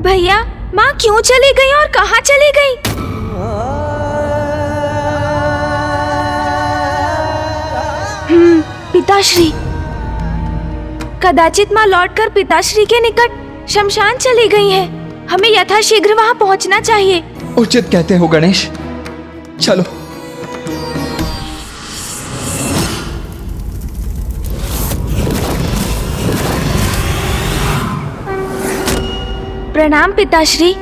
भैया, माँ क्यों चली गई और कहाँ चली गई? पिताश्री। कदाचित माँ लौटकर पिताश्री के निकट शमशान चली गई हैं। हमें यथाशीघ्र वहाँ पहुँचना चाहिए। उचित कहते हो गणेश, चलो। प्रणाम पिताश्री।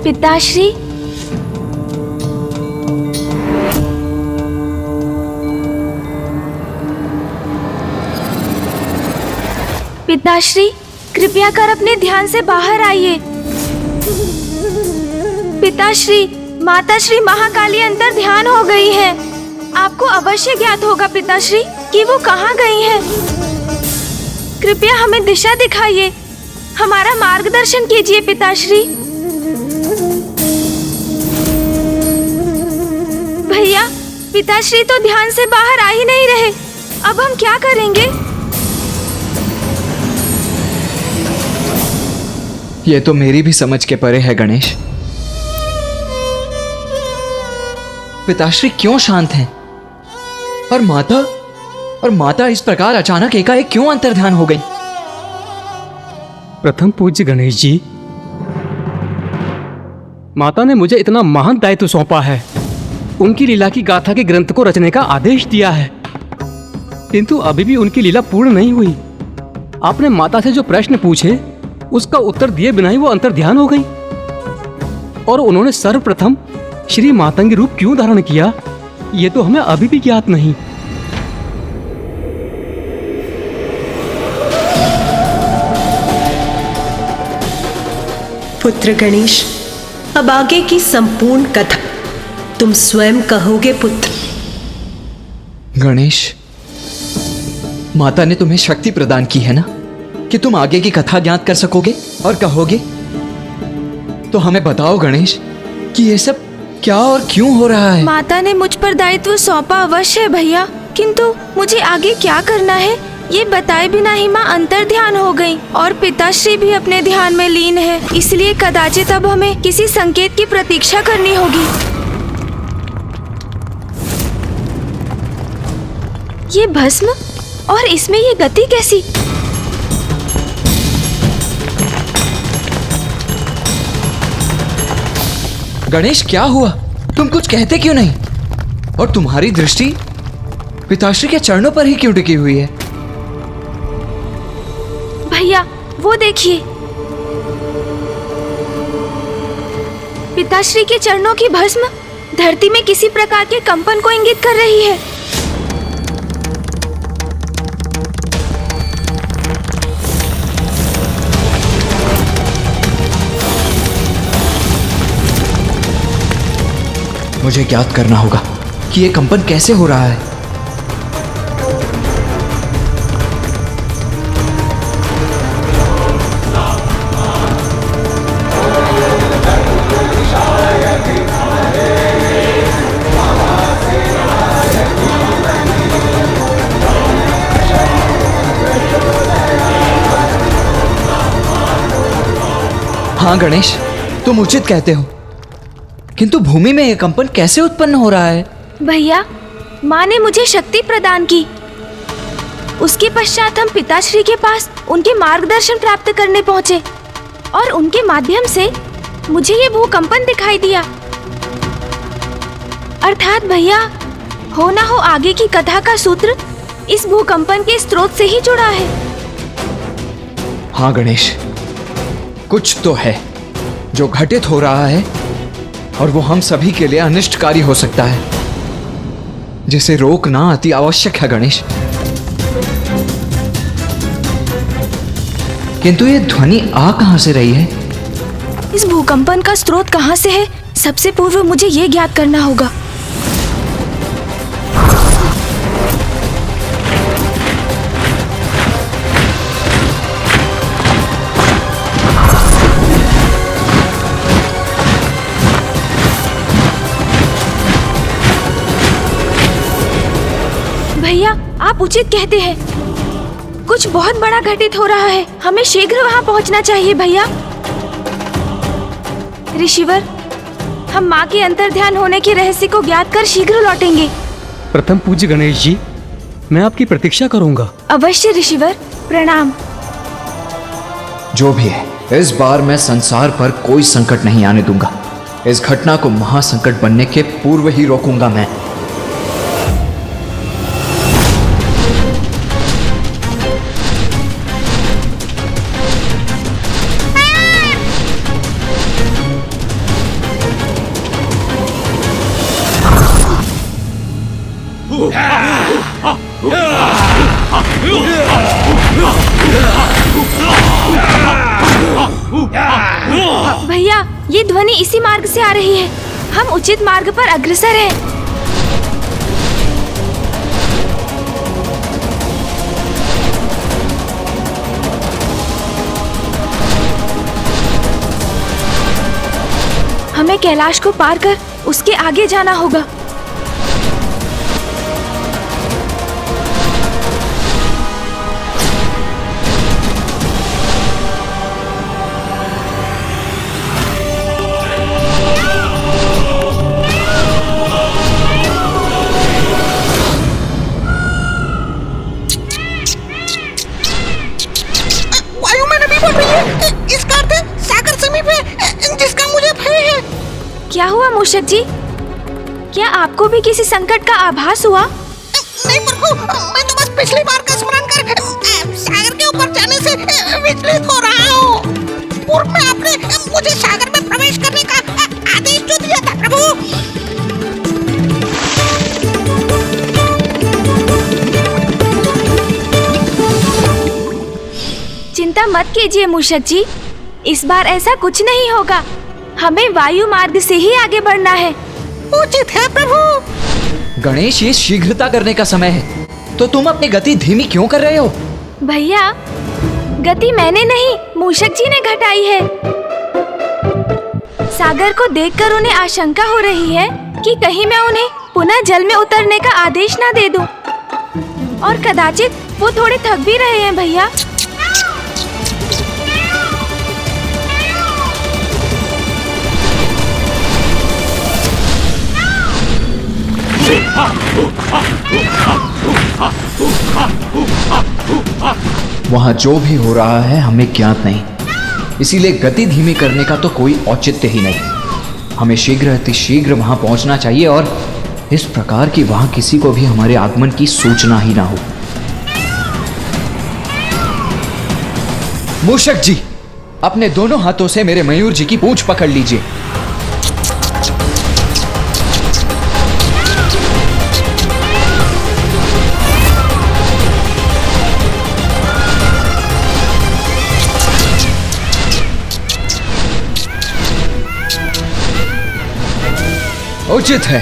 पिताश्री, पिताश्री, कृपया कर अपने ध्यान से बाहर आइए। पिताश्री, माताश्री महाकाली अंतर ध्यान हो गई है। आपको अवश्य ज्ञात होगा पिताश्री कि वो कहाँ गई हैं। कृपया हमें दिशा दिखाइए, हमारा मार्गदर्शन कीजिए पिताश्री। भैया, पिताश्री तो ध्यान से बाहर आ ही नहीं रहे। अब हम क्या करेंगे? ये तो मेरी भी समझ के परे है गणेश। पिताश्री क्यों शांत हैं? और माता इस प्रकार अचानक एकाएक क्यों अंतर्ध्यान हो गई? प्रथम पूज्य गणेश जी, माता ने मुझे इतना महान दायित्व सौंपा है, उनकी लीला की गाथा के ग्रंथ को रचने का आदेश दिया है, किंतु अभी भी उनकी लीला पूर्ण नहीं हुई। आपने माता से जो प्रश्न पूछे उसका उत्तर दिए बिना ही वो अंतर्ध्यान हो गई, और उन्होंने सर्वप्रथम श्री मातंगी रूप क्यों धारण किया, ये तो हमें अभी भी ज्ञात नहीं। पुत्र गणेश, अब आगे की संपूर्ण कथा तुम स्वयं कहोगे पुत्र। गणेश, माता ने तुम्हें शक्ति प्रदान की है ना कि तुम आगे की कथा ज्ञात कर सकोगे और कहोगे। तो हमें बताओ गणेश कि ये सब क्या और क्यों हो रहा है? माता ने मुझ पर दायित्व सौंपा अवश्य है भैया, किंतु मुझे आगे क्या करना है ये बताए बिना ही माँ अंतर्ध्यान हो गई और पिताश्री भी अपने ध्यान में लीन है। इसलिए कदाचित अब हमें किसी संकेत की प्रतीक्षा करनी होगी। ये भस्म और इसमें ये गति कैसी? गणेश, क्या हुआ? तुम कुछ कहते क्यों नहीं? और तुम्हारी दृष्टि पिताश्री के चरणों पर ही क्यों टिकी हुई है? भैया, वो देखिए, पिताश्री के चरणों की भस्म धरती में किसी प्रकार के कंपन को इंगित कर रही है। मुझे ज्ञात करना होगा कि ये कंपन कैसे हो रहा है। हाँ गणेश, तुम उचित कहते हो, किंतु भूमि में यह कंपन कैसे उत्पन्न हो रहा है? भैया, माँ ने मुझे शक्ति प्रदान की। उसके पश्चात हम पिताश्री के पास उनके मार्गदर्शन प्राप्त करने पहुँचे और उनके माध्यम से मुझे ये भूकंपन दिखाई दिया। अर्थात भैया, हो ना हो आगे की कथा का सूत्र इस भूकंपन के स्रोत से ही जुड़ा है। हाँ गणेश, कुछ तो है जो घटित हो रहा है और वो हम सभी के लिए अनिष्टकारी हो सकता है, जिसे रोकना अति आवश्यक है गणेश। किंतु ये ध्वनि आ कहां से रही है? इस भूकंपन का स्रोत कहां से है, सबसे पूर्व मुझे ये ज्ञात करना होगा। भैया, आप उचित कहते हैं। कुछ बहुत बड़ा घटित हो रहा है। हमें शीघ्र वहाँ पहुँचना चाहिए भैया। ऋषिवर, हम माँ के अंतर्ध्यान होने के रहस्य को ज्ञात कर शीघ्र लौटेंगे। प्रथम पूज्य गणेश जी, मैं आपकी प्रतीक्षा करूंगा। अवश्य ऋषिवर, प्रणाम। जो भी है, इस बार मैं संसार पर कोई संकट नहीं आने दूंगा। इस घटना को महासंकट बनने के पूर्व ही रोकूंगा मैं। भैया, ये ध्वनि इसी मार्ग से आ रही है। हम उचित मार्ग पर अग्रसर हैं। हमें कैलाश को पार कर उसके आगे जाना होगा। क्या हुआ मूषक जी? क्या आपको भी किसी संकट का आभास हुआ? नहीं प्रभु, मैं तो बस पिछली बार का स्मरण कर सागर के ऊपर जाने से विचलित हो रहा हूँ। पूर्व में आपने मुझे सागर में प्रवेश करने का आदेश जो दिया था प्रभु। चिंता मत कीजिए मूषक जी, इस बार ऐसा कुछ नहीं होगा। हमें वायु मार्ग से ही आगे बढ़ना है। उचित है प्रभु। गणेश, ये शीघ्रता करने का समय है, तो तुम अपनी गति धीमी क्यों कर रहे हो? भैया, गति मैंने नहीं, मूषक जी ने घटाई है। सागर को देखकर उन्हें आशंका हो रही है कि कहीं मैं उन्हें पुनः जल में उतरने का आदेश ना दे दूं। और कदाचित वो थोड़े थक भी रहे हैं भैया। वहाँ जो भी हो रहा है हमें ज्ञात नहीं, इसीलिए गति धीमी करने का तो कोई औचित्य ही नहीं। हमें शीघ्र अतिशीघ्र वहाँ पहुँचना चाहिए और इस प्रकार कि वहाँ किसी को भी हमारे आगमन की सूचना ही ना हो। मूषक जी, अपने दोनों हाथों से मेरे मयूर जी की पूंछ पकड़ लीजिए। उचित है,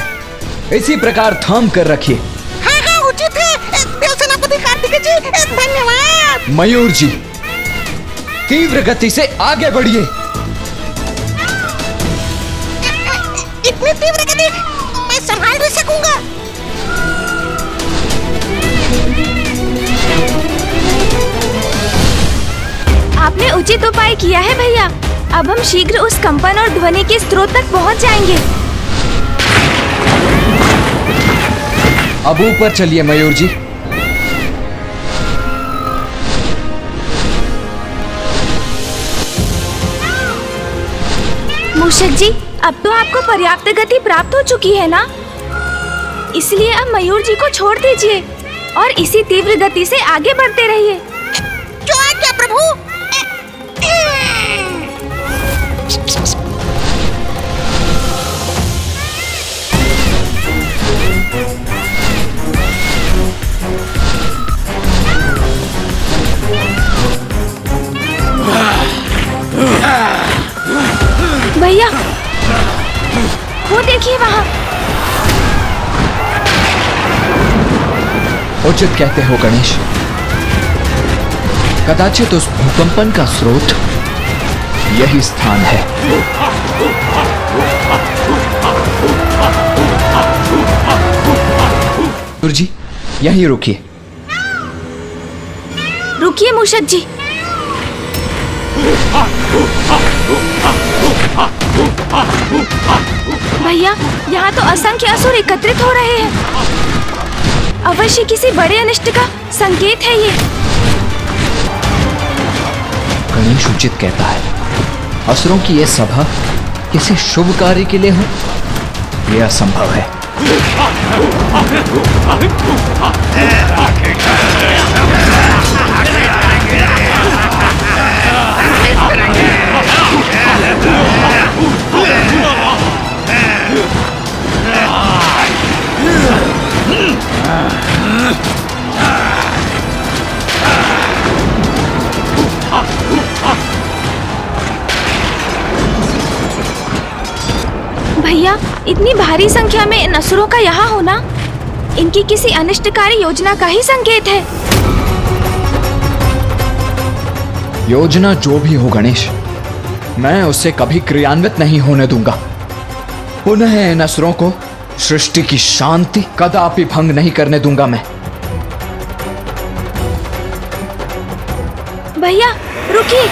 इसी प्रकार थाम कर रखिए। हाँ हाँ उचित है। देव सेनापति कार्तिकेय जी, धन्यवाद। मयूर जी, तीव्र गति से आगे बढ़िए। इतनी तीव्र गति मैं संभाल नहीं सकूंगा। आपने उचित उपाय किया है भैया। अब हम शीघ्र उस कंपन और ध्वनि के स्रोत तक पहुंच जाएंगे। अब ऊपर चलिए मयूर जी। मूषक जी, अब तो आपको पर्याप्त गति प्राप्त हो चुकी है ना? इसलिए अब मयूर जी को छोड़ दीजिए और इसी तीव्र गति से आगे बढ़ते रहिए। जो आज्ञा प्रभु। भैया, वो देखिए वहाँ। उचित कहते हो गणेश, कदाचित उस भूकंपन का स्रोत यही स्थान है। मयूर जी, यहीं रुकिए। रुकिए मूषक जी। भैया, यहाँ तो असंख्य असुर एकत्रित हो रहे हैं। अवश्य किसी बड़े अनिष्ट का संकेत है ये। गणेश उचित कहता है, असुरों की यह सभा किसी शुभ कार्य के लिए हो, यह असंभव है। भैया, इतनी भारी संख्या में इन असुरों का यहाँ होना इनकी किसी अनिष्टकारी योजना का ही संकेत है। योजना जो भी हो गणेश, मैं उसे कभी क्रियान्वित नहीं होने दूंगा। पुनः इन असुरों को सृष्टि की शांति कदापि भंग नहीं करने दूंगा मैं। भैया रुकिए।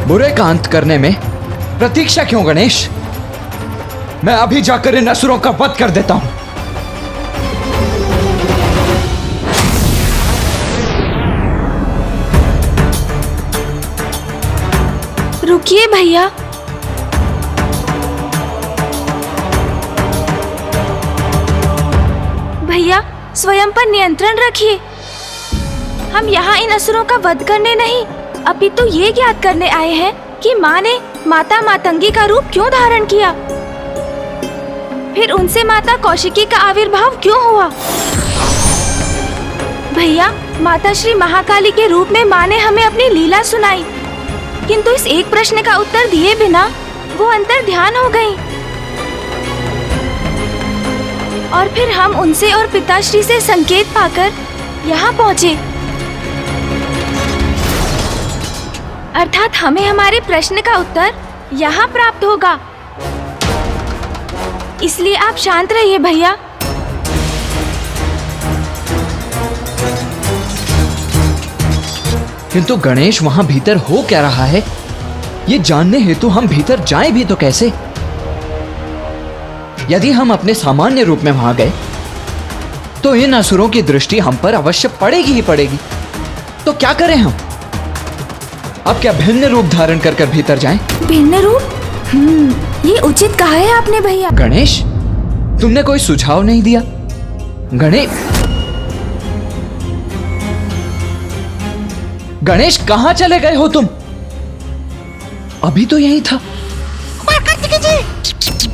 बुरे का अंत करने में प्रतीक्षा क्यों गणेश? मैं अभी जाकर इन असुरों का वध कर देता हूं। रुकिए भैया। भैया, स्वयं पर नियंत्रण रखिए। हम यहाँ इन असुरों का वध करने नहीं, अपितु ये ज्ञात करने आए हैं कि माँ ने माता मातंगी का रूप क्यों धारण किया, फिर उनसे माता कौशिकी का आविर्भाव क्यों हुआ। भैया, माता श्री महाकाली के रूप में माँ ने हमें अपनी लीला सुनाई, किंतु इस एक प्रश्न का उत्तर दिए बिना वो अंतर ध्यान हो गई। और फिर हम उनसे और पिताश्री से संकेत पाकर यहाँ पहुँचे, अर्थात हमें हमारे प्रश्न का उत्तर यहाँ प्राप्त होगा। इसलिए आप शांत रहिए भैया। किंतु गणेश, वहां भीतर हो क्या रहा है, ये जानने हेतु हम भीतर जाएं भी तो कैसे? यदि हम अपने सामान्य रूप में वहां गए तो इन असुरों की दृष्टि हम पर अवश्य पड़ेगी ही पड़ेगी। तो क्या करें हम? अब क्या भिन्न रूप धारण कर कर भीतर जाएं? भिन्न रूप? ये उचित कहा है आपने भैया। गणेश, तुमने कोई सुझाव नहीं दिया। गणेश, कहां चले गए हो तुम? अभी तो यही था। कार्तिकेय जी,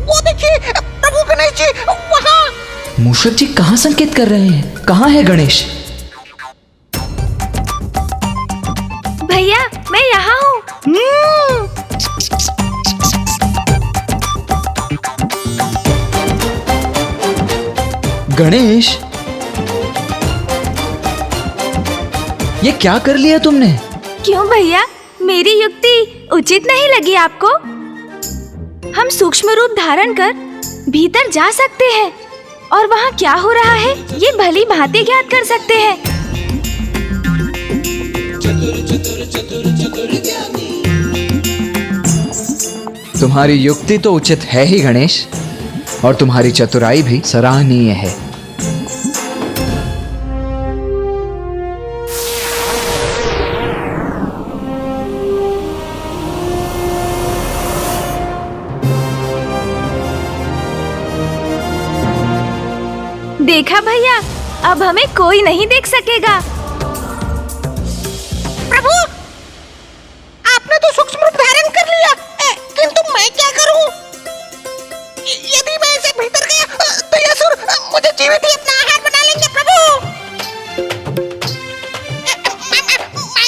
वो देखिए प्रभु गणेश जी वहाँ। मूषक जी कहां संकेत कर रहे हैं? कहां है गणेश? भैया, मैं यहाँ हूँ। गणेश, ये क्या कर लिया तुमने? क्यों भैया, मेरी युक्ति उचित नहीं लगी आपको? हम सूक्ष्म रूप धारण कर भीतर जा सकते हैं और वहाँ क्या हो रहा है ये भली भांति ज्ञात कर सकते हैं। तुम्हारी युक्ति तो उचित है ही गणेश, और तुम्हारी चतुराई भी सराहनीय है। देखा भैया, अब हमें कोई नहीं देख सकेगा। प्रभु, आपने तो सूक्ष्म रूप धारण कर लिया, किंतु मैं क्या करूं? यदि मैं इसे भीतर गया तो ये असुर मुझे जीवित ही अपना आहार बना लेंगे। प्रभु, मैं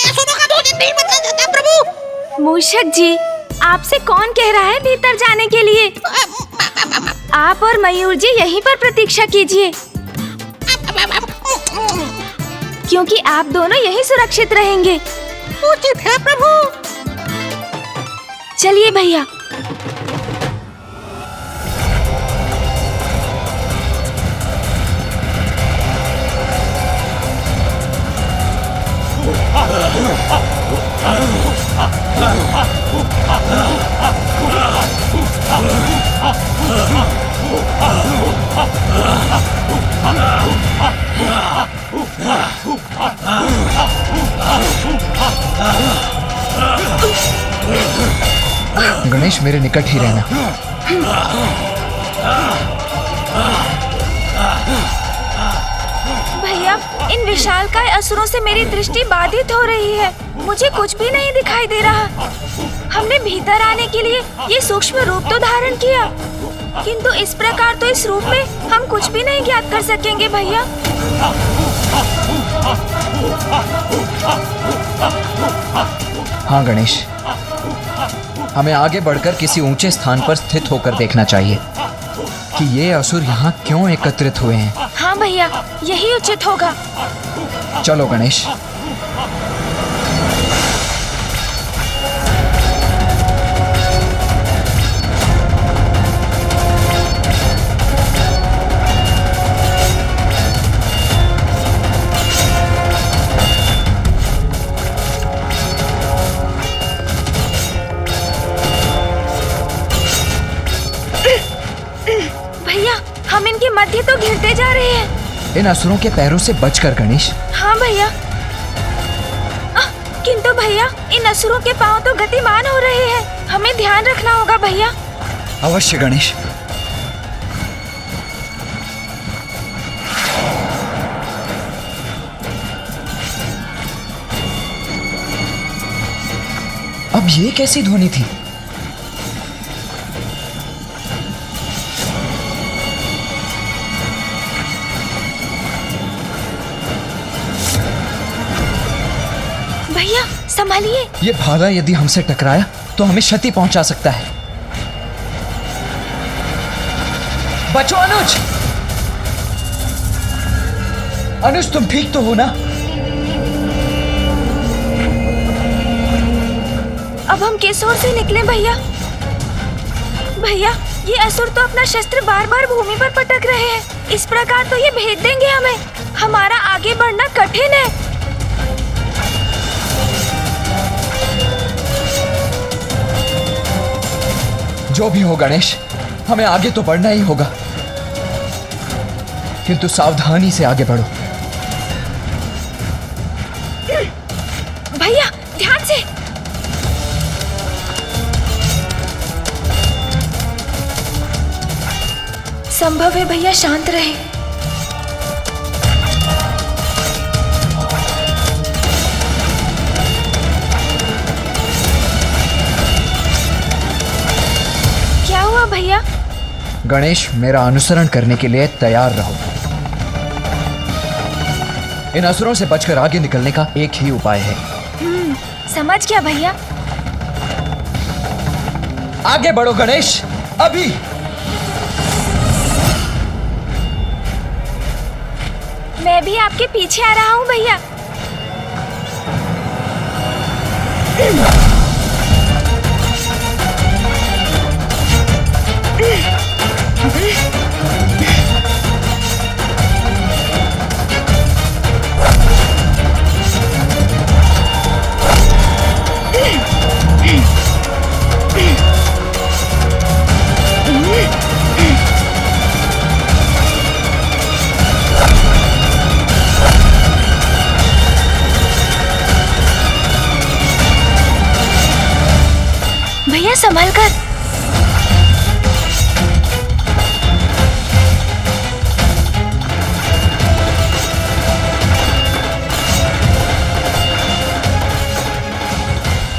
असुरों का भोजन नहीं बनना चाहता। प्रभु। मूषक जी, आपसे कौन कह रहा है भीतर जाने के लिए? आप और मयूर जी यहीं पर प्रतीक्षा कीजिए, क्योंकि आप दोनों यहीं सुरक्षित रहेंगे। उचित है प्रभु। चलिए भैया। गणेश, मेरे निकट ही रहना। भैया, इन विशालकाय असुरों से मेरी दृष्टि बाधित हो रही है। मुझे कुछ भी नहीं दिखाई दे रहा। हमने भीतर आने के लिए ये सूक्ष्म रूप तो धारण किया, किंतु इस प्रकार तो इस रूप में हम कुछ भी नहीं ज्ञात कर सकेंगे भैया। हाँ गणेश, हमें आगे बढ़कर किसी ऊंचे स्थान पर स्थित होकर देखना चाहिए कि ये असुर यहाँ क्यों एकत्रित हुए हैं। हाँ भैया, यही उचित होगा। चलो गणेश। भैया, हम इनके मध्य तो घिरते जा रहे हैं। इन असुरों के पैरों से बचकर गणेश। हाँ भैया। किंतु भैया, इन असुरों के पांव तो गतिमान हो रहे हैं। हमें ध्यान रखना होगा भैया। अवश्य गणेश। अब ये कैसी ध्वनि थी? भैया संभालिए। ये भाला यदि हमसे टकराया तो हमें क्षति पहुंचा सकता है। बचो अनुज। अनुज, तुम ठीक तो हो ना? अब हम किस ओर से निकले भैया? भैया, ये असुर तो अपना शस्त्र बार बार भूमि पर पटक रहे हैं। इस प्रकार तो ये भेद देंगे हमें। हमारा आगे बढ़ना कठिन है। जो भी हो गणेश, हमें आगे तो बढ़ना ही होगा, किंतु सावधानी से आगे बढ़ो। भैया ध्यान से। संभव है भैया शांत रहे। क्या हुआ भैया? गणेश, मेरा अनुसरण करने के लिए तैयार रहो। इन असुरों से बचकर आगे निकलने का एक ही उपाय है। समझ गया भैया। आगे बढ़ो गणेश, अभी। मैं भी आपके पीछे आ रहा हूँ भैया। भैया संभल कर।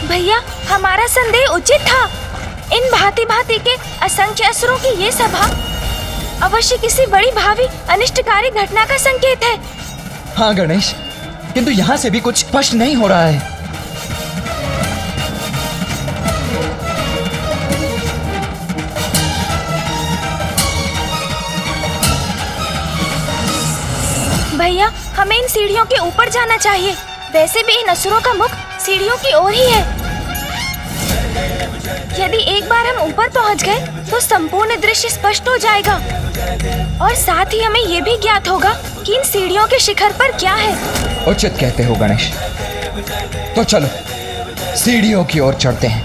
भैया, हमारा संदेह उचित था। इन भांति भांति के असंख्य असुरों की ये सभा अवश्य किसी बड़ी भावी अनिष्टकारी घटना का संकेत है। हाँ गणेश, किंतु यहाँ से भी कुछ स्पष्ट नहीं हो रहा है। भैया, हमें इन सीढ़ियों के ऊपर जाना चाहिए। वैसे भी इन असुरों का मुख सीढ़ियों की ओर ही है। यदि एक बार हम ऊपर पहुंच गए तो संपूर्ण दृश्य स्पष्ट हो जाएगा और साथ ही हमें ये भी ज्ञात होगा कि इन सीढ़ियों के शिखर पर क्या है। उचित कहते हो गणेश। तो चलो सीढ़ियों की ओर चढ़ते हैं।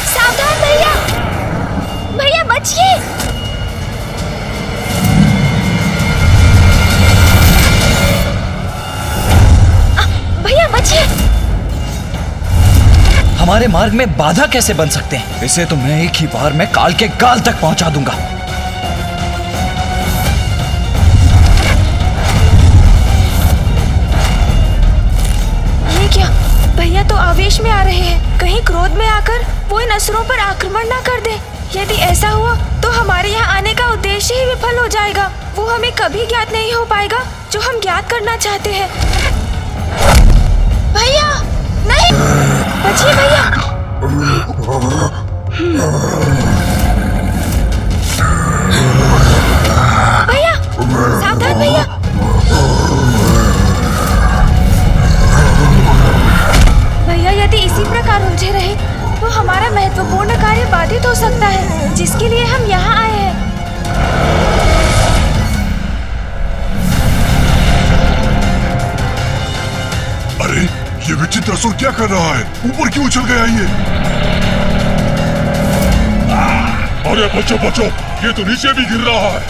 सावधान भैया, भैया बचिए। भैया बचिए। हमारे मार्ग में बाधा कैसे बन सकते हैं? इसे तो मैं एक ही बार में काल के गाल तक पहुंचा दूंगा। ये क्या? भैया तो आवेश में आ रहे हैं। कहीं क्रोध में आकर वो इन असुरों पर आक्रमण ना कर दे। यदि ऐसा हुआ तो हमारे यहाँ आने का उद्देश्य ही विफल हो जाएगा। वो हमें कभी ज्ञात नहीं हो पाएगा जो हम ज्ञात करना चाहते हैं। भैया नहीं, बचिए भैया। भैया सावधान भैया। भैया यदि इसी प्रकार उलझे रहे तो हमारा महत्वपूर्ण कार्य बाधित हो सकता है, जिसके लिए हम यहाँ आए हैं। अरे ये विचित्र असुर क्या कर रहा है? ऊपर क्यों उछल गया ये? अरे बचो बचो, ये तो नीचे भी गिर रहा है।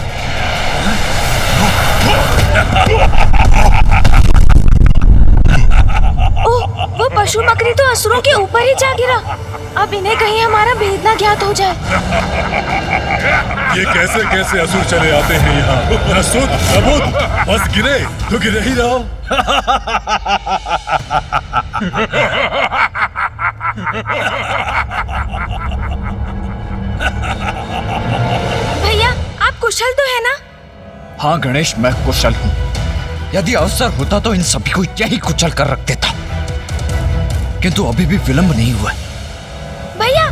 ओह, वो पशु मकरी तो असुरों के ऊपर ही जा गिरा। अब इन्हें कहीं हमारा भेद ना ज्ञात हो जाए। ये कैसे कैसे असुर चले आते हैं यहाँ? न सुध न बुध, बस गिरे तो गिरे ही रहो। भैया आप कुशल तो है ना? हाँ गणेश, मैं कुशल हूँ। यदि अवसर होता तो इन सभी को यही कुचल कर रख देता, किंतु अभी भी विलंब नहीं हुआ। भैया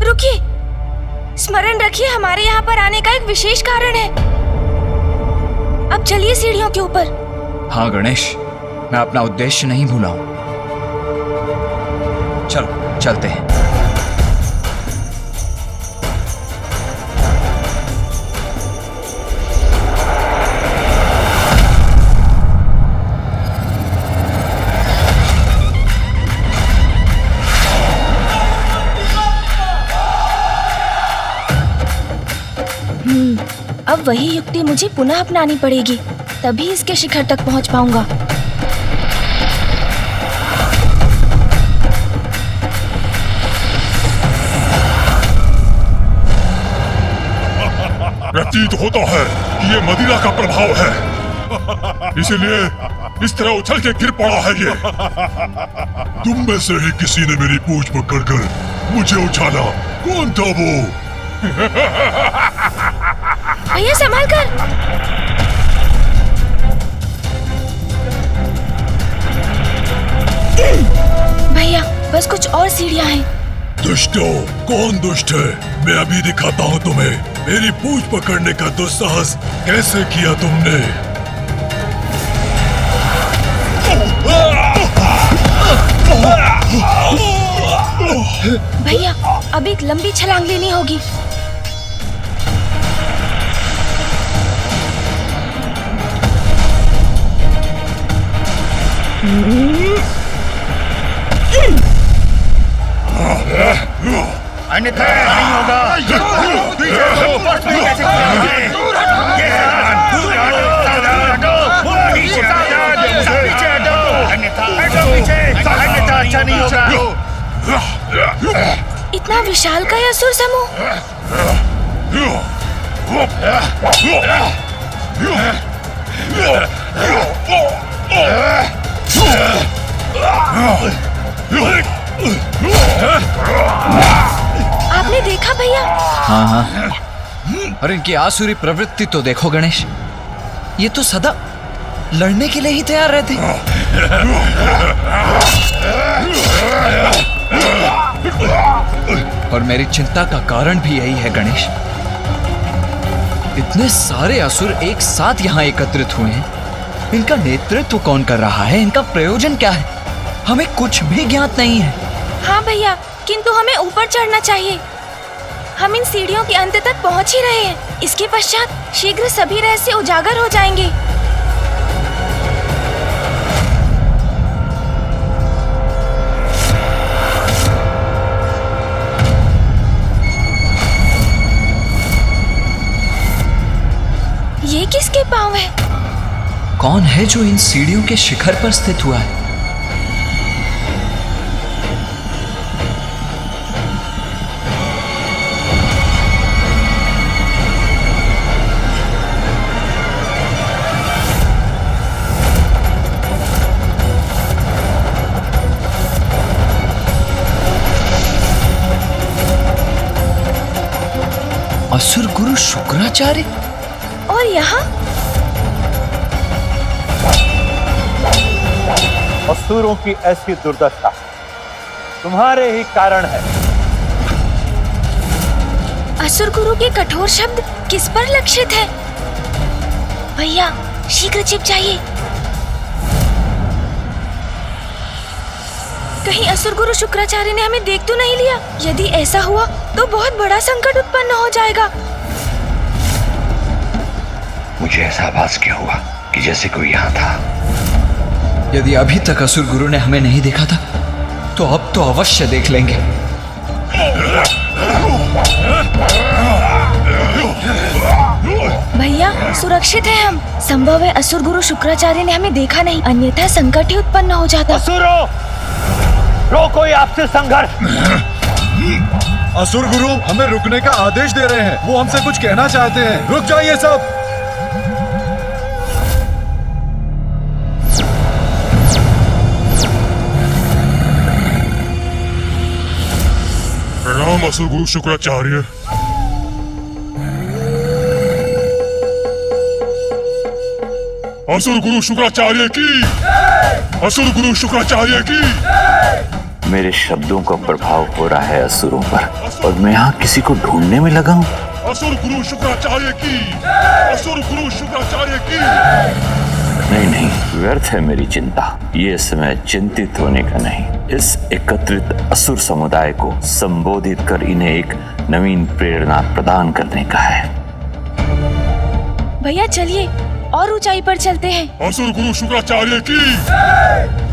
रुकिए, स्मरण रखिए हमारे यहाँ पर आने का एक विशेष कारण है। अब चलिए सीढ़ियों के ऊपर। हाँ गणेश, मैं अपना उद्देश्य नहीं भूला हूं। चलो चलते हैं। अब वही युक्ति मुझे पुनः अपनानी पड़ेगी, तभी इसके शिखर तक पहुंच पाऊंगा। प्रतीत होता है कि ये मदिरा का प्रभाव है, इसीलिए इस तरह उछल के गिर पड़ा है ये। तुम में से ही किसी ने मेरी पूंछ पकड़कर मुझे उछाला। कौन था वो? भैया संभाल कर। भैया बस कुछ और सीढ़ियां हैं। दुष्टों, कौन दुष्ट है? मैं अभी दिखाता हूँ तुम्हें। मेरी पूंछ पकड़ने का दुस्साहस कैसे किया तुमने? भैया अब एक लंबी छलांग लेनी होगी। अन्यथा नहीं होगा। कैसे अन्यथा अच्छा नहीं होगा। इतना विशाल का यह असुर समूह। आपने देखा भैया? हाँ हाँ, और इनकी आसुरी प्रवृत्ति तो देखो गणेश, ये तो सदा लड़ने के लिए ही तैयार रहते। और मेरी चिंता का कारण भी यही है गणेश। इतने सारे असुर एक साथ यहाँ एकत्रित हुए हैं, इनका नेतृत्व कौन कर रहा है? इनका प्रयोजन क्या है? हमें कुछ भी ज्ञात नहीं है। हाँ भैया, किंतु हमें ऊपर चढ़ना चाहिए। हम इन सीढ़ियों के अंत तक पहुंच ही रहे हैं। इसके पश्चात शीघ्र सभी रहस्य उजागर हो जाएंगे। ये किसके पांव है? कौन है जो इन सीढ़ियों के शिखर पर स्थित हुआ है? असुर गुरु शुक्राचार्य। और यहाँ असुरों की ऐसी दुर्दशा तुम्हारे ही कारण है। असुर गुरु के कठोर शब्द किस पर लक्षित है? भैया शीघ्र छिप जाइए। कहीं असुर गुरु शुक्राचार्य ने हमें देख तो नहीं लिया? यदि ऐसा हुआ तो बहुत बड़ा संकट उत्पन्न हो जाएगा। मुझे ऐसा आभास क्यों हुआ कि जैसे कोई यहाँ था। यदि अभी तक असुर गुरु ने हमें नहीं देखा था तो अब तो अवश्य देख लेंगे। भैया सुरक्षित है हम। संभव है असुर गुरु शुक्राचार्य ने हमें देखा नहीं, अन्यथा संकट ही उत्पन्न हो जाता। असुरों, रोको ये आपसे संघर्ष। असुर गुरु हमें रुकने का आदेश दे रहे हैं। वो हमसे कुछ कहना चाहते हैं। रुक जाइए सब। प्रणाम असुर गुरु शुक्राचार्य। असुर गुरु शुक्राचार्य की, असुर गुरु शुक्राचार्य की। मेरे शब्दों का प्रभाव हो रहा है असुरों पर, और मैं यहाँ किसी को ढूंढने में लगा हूँ। असुर गुरु शुक्राचार्य की, असुर गुरु शुक्राचार्य की। नहीं नहीं, व्यर्थ है मेरी चिंता। ये समय चिंतित होने का नहीं, इस एकत्रित असुर समुदाय को संबोधित कर इन्हें एक नवीन प्रेरणा प्रदान करने का है। भैया चलिए और ऊंचाई पर चलते हैं। असुर गुरु शुक्राचार्य की,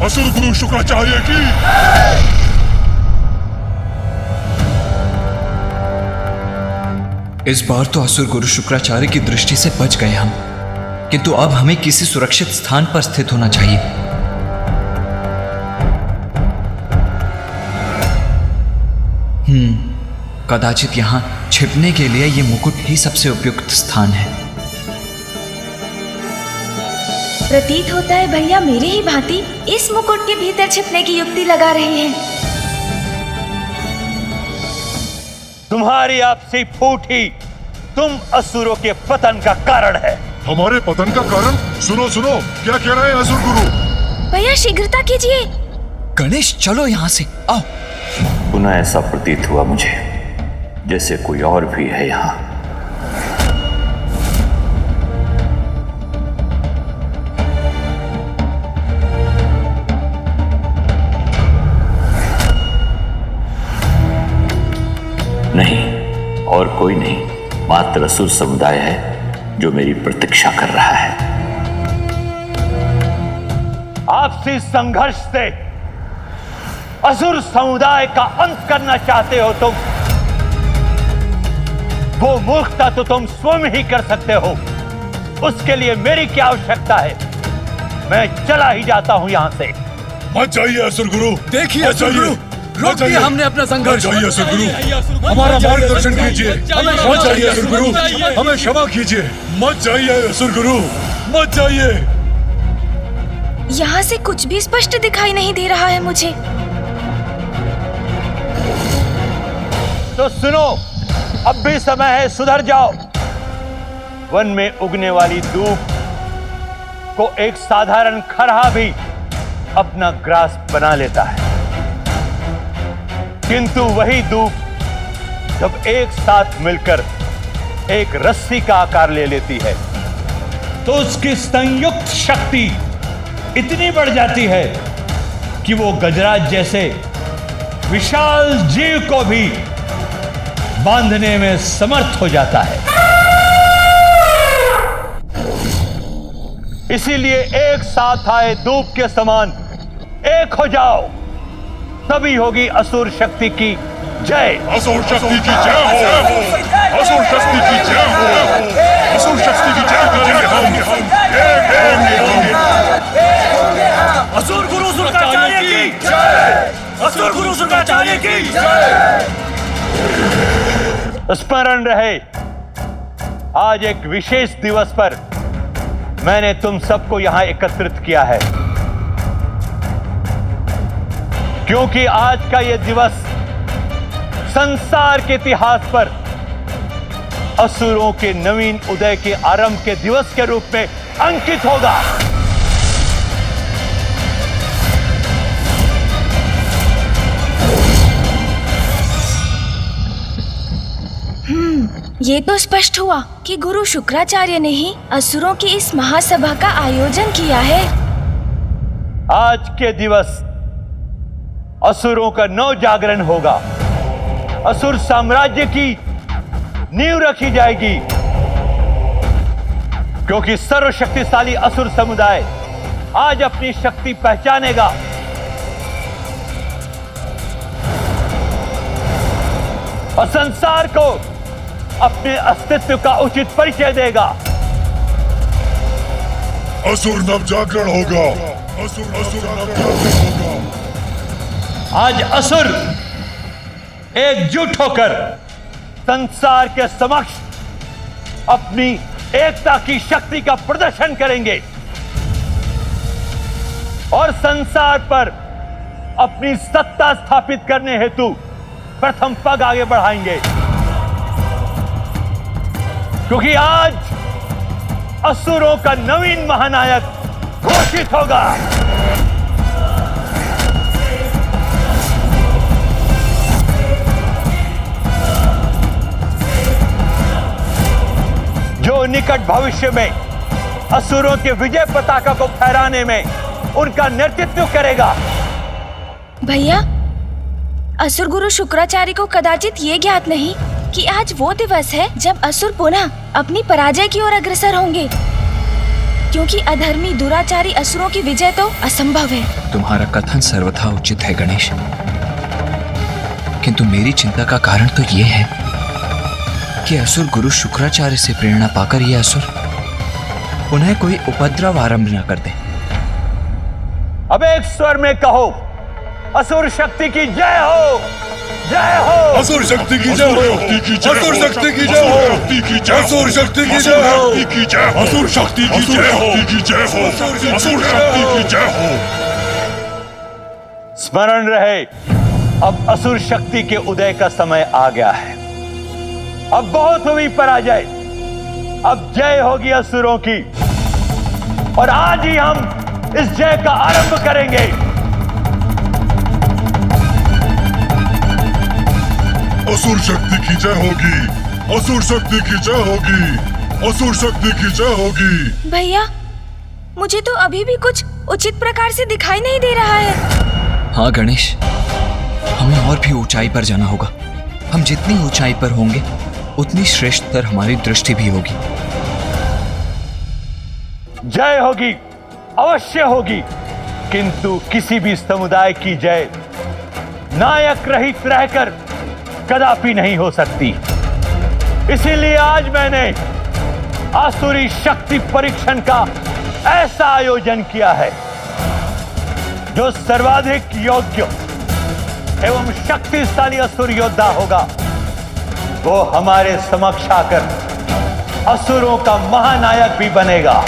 असुर गुरु शुक्राचार्य की। इस बार तो असुर गुरु शुक्राचार्य की दृष्टि से बच गए हम, किंतु अब हमें किसी सुरक्षित स्थान पर स्थित होना चाहिए। कदाचित यहाँ छिपने के लिए ये मुकुट ही सबसे उपयुक्त स्थान है। प्रतीत होता है भैया मेरे ही भांति इस मुकुट के भीतर छिपने की युक्ति लगा रहे हैं। तुम्हारी आपसी फूट ही तुम असुरों के पतन का कारण है। हमारे पतन का कारण? सुनो सुनो, क्या कह रहे हैं असुर गुरु? भैया शीघ्रता कीजिए। गणेश चलो यहाँ से, आओ। पुनः ऐसा प्रतीत हुआ मुझे जैसे कोई और भी है यहाँ। नहीं, और कोई नहीं, मात्र असुर समुदाय है जो मेरी प्रतीक्षा कर रहा है। आपसी संघर्ष से असुर समुदाय का अंत करना चाहते हो तुम। वो मूर्खता तो तुम स्वयं ही कर सकते हो, उसके लिए मेरी क्या आवश्यकता है? मैं चला ही जाता हूं यहां से। मत जाइए असुर गुरु। देखिए असुर गुरु, रोक दिया हमने अपना संघर्ष। मत जाइए असुर गुरु, हमारा मार्गदर्शन कीजिए। मत जाइए असुर गुरु, हमें क्षमा कीजिए। मत जाइए असुर गुरु, मत जाइए। यहाँ से कुछ भी स्पष्ट दिखाई नहीं दे रहा है मुझे। तो सुनो, अब भी समय है, सुधर जाओ। वन में उगने वाली दूब को एक साधारण खरहा भी अपना ग्रास बना लेता है, किंतु वही दूब जब एक साथ मिलकर एक रस्सी का आकार ले लेती है तो उसकी संयुक्त शक्ति इतनी बढ़ जाती है कि वो गजराज जैसे विशाल जीव को भी बांधने में समर्थ हो जाता है। इसीलिए एक साथ आए धूप के समान एक हो जाओ, तभी होगी असुर शक्ति की जय। असुर शक्ति की जय हो, असुर शक्ति की जय हो, असुर शक्ति की जय करेंगे हम, एक होंगे हम। असुर गुरु शुक्राचार्य की जय, असुर गुरु शुक्राचार्य की जय। स्मरण रहे, आज एक विशेष दिवस पर मैंने तुम सबको यहां एकत्रित किया है, क्योंकि आज का यह दिवस संसार के इतिहास पर असुरों के नवीन उदय के आरंभ के दिवस के रूप में अंकित होगा। ये तो स्पष्ट हुआ कि गुरु शुक्राचार्य ने ही असुरों की इस महासभा का आयोजन किया है। आज के दिवस असुरों का नव जागरण होगा, असुर साम्राज्य की नींव रखी जाएगी, क्योंकि सर्वशक्तिशाली असुर समुदाय आज अपनी शक्ति पहचानेगा और संसार को अपने अस्तित्व का उचित परिचय देगा। असुर नव जागरण होगा, असुर नव जागरण होगा। आज असुर एकजुट होकर संसार के समक्ष अपनी एकता की शक्ति का प्रदर्शन करेंगे और संसार पर अपनी सत्ता स्थापित करने हेतु प्रथम पग आगे बढ़ाएंगे, क्योंकि आज असुरों का नवीन महानायक घोषित होगा। जो निकट भविष्य में असुरों के विजय पताका को फहराने में उनका नेतृत्व करेगा। भैया, असुर गुरु शुक्राचार्य को कदाचित ये ज्ञात नहीं कि आज वो दिवस है जब असुर पुनः अपनी पराजय की ओर अग्रसर होंगे, क्योंकि अधर्मी दुराचारी असुरों की विजय तो असंभव है। तुम्हारा कथन सर्वथा उचित है गणेश, किंतु मेरी चिंता का कारण तो ये है कि असुर गुरु शुक्राचार्य से प्रेरणा पाकर ये असुर पुनः कोई उपद्रव आरंभ न कर दे। अब एक स्वर में कहो, असुर शक्ति की जय हो, जय हो। असुर शक्ति की जय हो, असुर शक्ति की जय हो, असुर शक्ति की जय हो, असुर शक्ति की जय हो, असुर शक्ति की जय हो। स्मरण रहे, अब असुर शक्ति के उदय का समय आ गया है। अब बहुत हुई पराजय, अब जय होगी असुरों की, और आज ही हम इस जय का आरंभ करेंगे। असुर शक्ति की जय होगी, असुर शक्ति की जय होगी, असुर शक्ति की जय होगी। भैया, मुझे तो अभी भी कुछ उचित प्रकार से दिखाई नहीं दे रहा है। हाँ गणेश, हमें और भी ऊंचाई पर जाना होगा। हम जितनी ऊंचाई पर होंगे उतनी श्रेष्ठतर हमारी दृष्टि भी होगी। जय होगी, अवश्य होगी, किंतु किसी भी समुदाय की जय नायक रहित रहकर कदापि नहीं हो सकती। इसीलिए आज मैंने आसुरी शक्ति परीक्षण का ऐसा आयोजन किया है, जो सर्वाधिक योग्य एवं शक्तिशाली असुर योद्धा होगा, वो हमारे समक्ष आकर असुरों का महानायक भी बनेगा।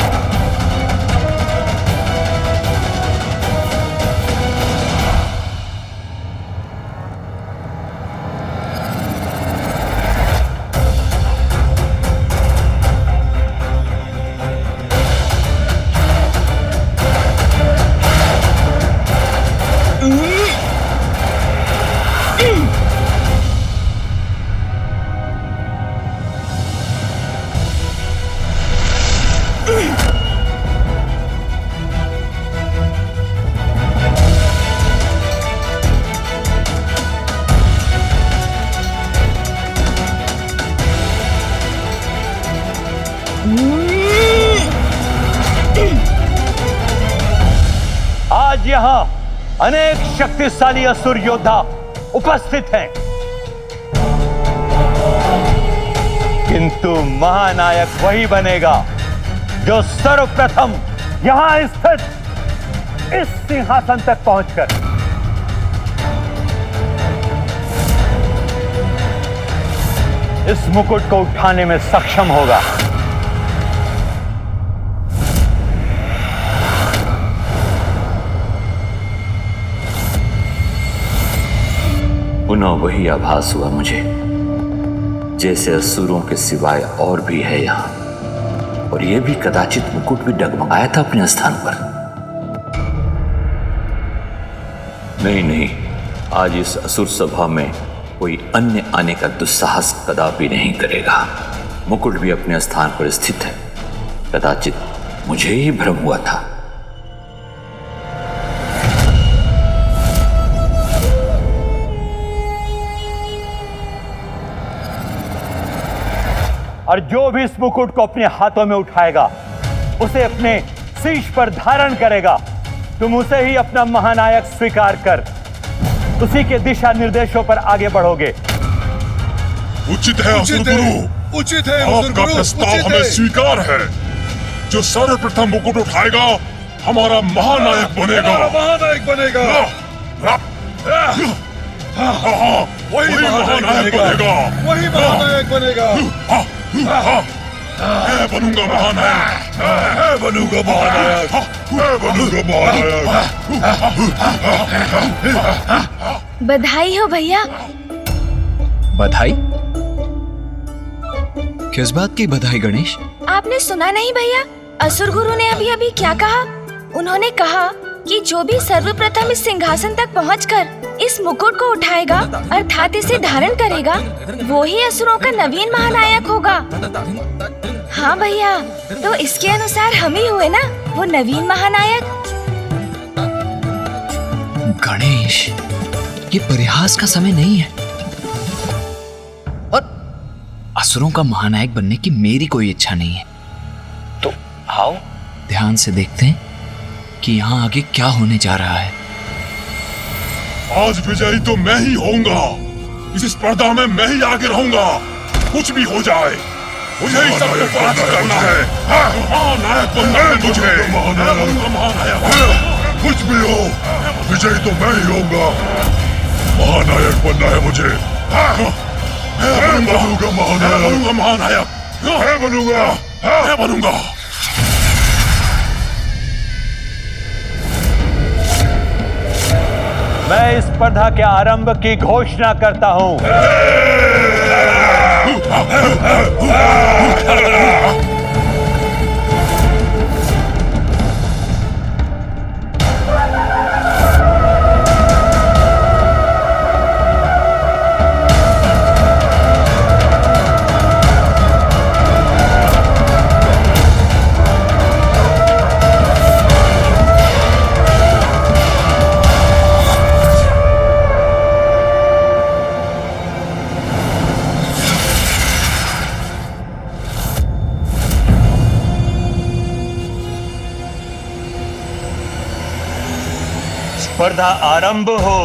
यहाँ अनेक शक्तिशाली असुर योद्धा उपस्थित हैं, किंतु महानायक वही बनेगा जो सर्वप्रथम यहां स्थित इस सिंहासन तक पहुंचकर इस मुकुट को उठाने में सक्षम होगा। पुनः वही आभास हुआ मुझे जैसे असुरों के सिवाय और भी है यहाँ, और यह भी कदाचित मुकुट भी डगमगाया था अपने स्थान पर। नहीं, आज इस असुर सभा में कोई अन्य आने का दुस्साहस कदापि नहीं करेगा। मुकुट भी अपने स्थान पर स्थित है, कदाचित मुझे ही भ्रम हुआ था। और जो भी इस मुकुट को अपने हाथों में उठाएगा, उसे अपने शीश पर धारण करेगा, तुम उसे ही अपना महानायक स्वीकार कर उसी के दिशा निर्देशों पर आगे बढ़ोगे। उचित है असुर गुरु, उचित है आपका प्रस्ताव हमें स्वीकार है। जो सर्वप्रथम मुकुट उठाएगा हमारा महानायक बनेगा। महानायक बनेगा। वही महानायक बनेगा। वही महानायक बनेगा। मैं बनूंगा महानायक। मैं बनूंगा महानायक। मैं बनूंगा महानायक। बधाई हो भैया। बधाई? किस बात की बधाई गणेश? आपने सुना नहीं भैया, असुर गुरु ने अभी अभी क्या कहा? उन्होंने कहा कि जो भी सर्वप्रथम इस सिंहासन तक पहुंचकर इस मुकुट को उठाएगा अर्थात इसे धारण करेगा, वो ही असुरों का नवीन महानायक होगा। हाँ भैया, तो इसके अनुसार हम ही हुए ना वो नवीन महानायक। गणेश, ये परिहास का समय नहीं है, और असुरों का महानायक बनने की मेरी कोई इच्छा नहीं है। तो आओ ध्यान से देखते हैं कि यहाँ आगे क्या होने जा रहा है। आज विजयी तो मैं ही होऊंगा। इस स्पर्धा में मैं ही आगे रहूंगा। कुछ भी हो जाए, मुझे ही सबको पराजित करना है। महानायक बनना है मुझे। महानायक कुछ भी हो, विजयी तो मैं ही होऊंगा। महानायक बनना है मुझे। मैं बनूंगा महानायक। मैं बनूंगा। मैं इस स्पर्धा के आरंभ की घोषणा करता हूं। स्पर्धा आरंभ हो।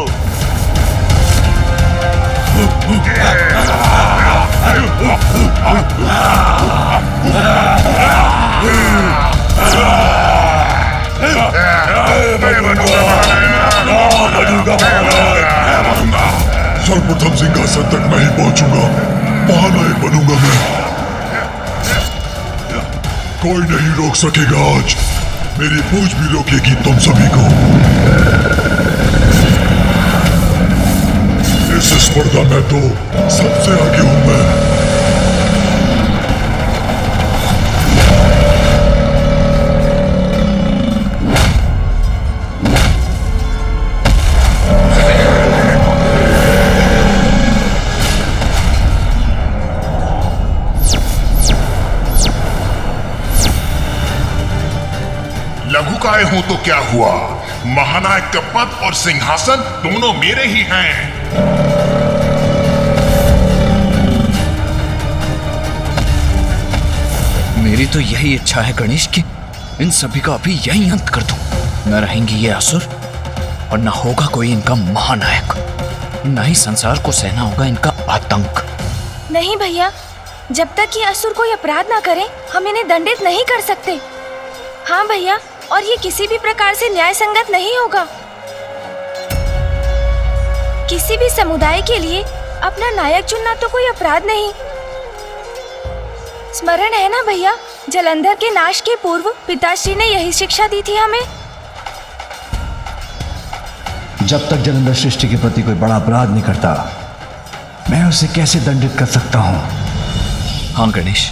सर्वप्रथम सिंहासन तक मैं ही पहुंचूंगा। महानायक बनूंगा मैं। कोई नहीं रोक सकेगा आज। मेरी पूछ भी रोकेगी तुम सभी को। इस स्पर्धा में तो सबसे आगे हूं मैं। लघुकाय हूं तो क्या हुआ, महानायक का पद और सिंहासन दोनों मेरे ही हैं। मेरी तो यही इच्छा है गणेश कि इन सभी का अभी यही अंत कर दूं। न रहेंगे ये असुर, और न होगा कोई इनका महानायक, न ही संसार को सहना होगा इनका आतंक। नहीं भैया, जब तक ये असुर कोई अपराध ना करे हम इन्हें दंडित नहीं कर सकते। हाँ भैया, और ये किसी भी प्रकार से न्याय संगत नहीं होगा। किसी भी समुदाय के लिए अपना नायक चुनना तो कोई अपराध नहीं। स्मरण है ना भैया, जलंधर के नाश के पूर्व पिताश्री ने यही शिक्षा दी थी हमें। जब तक जलंधर सृष्टि के प्रति कोई बड़ा अपराध नहीं करता, मैं उसे कैसे दंडित कर सकता हूं? हाँ गणेश,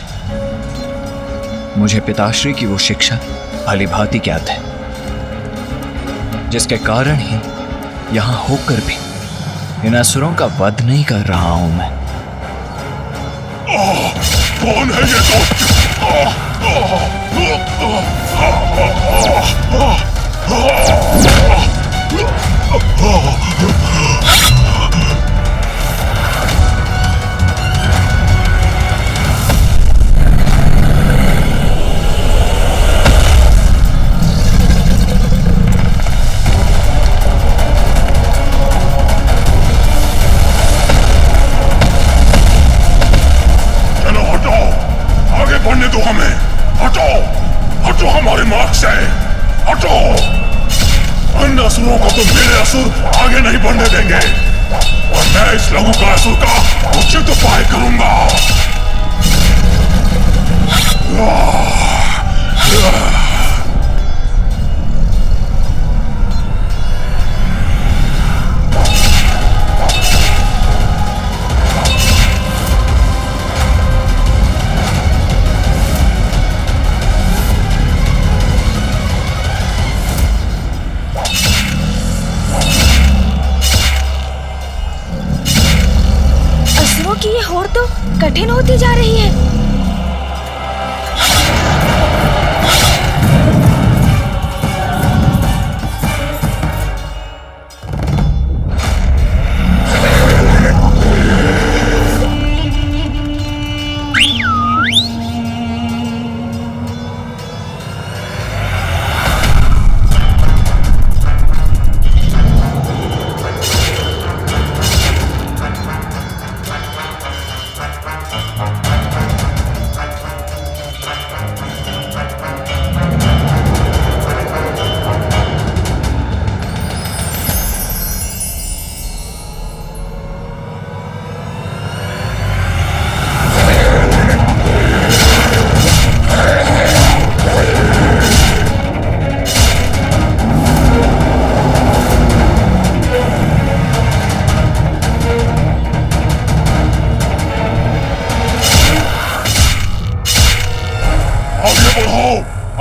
मुझे पिताश्री की वो शिक्षा भली भांति ज्ञात है, जिसके कारण ही यहां होकर भी इन असुरों का वध नहीं कर रहा हूं मैं। कौन है ये दोस्त? बढ़ने दो हमें। हटो, हटो हमारे मार्ग से, हटो। अन्य असुरों को तो मेरे असुर आगे नहीं बढ़ने देंगे और मैं इस लघु का असुर का उचित उपाय करूंगा। की ये होड़ तो कठिन होती जा रही है।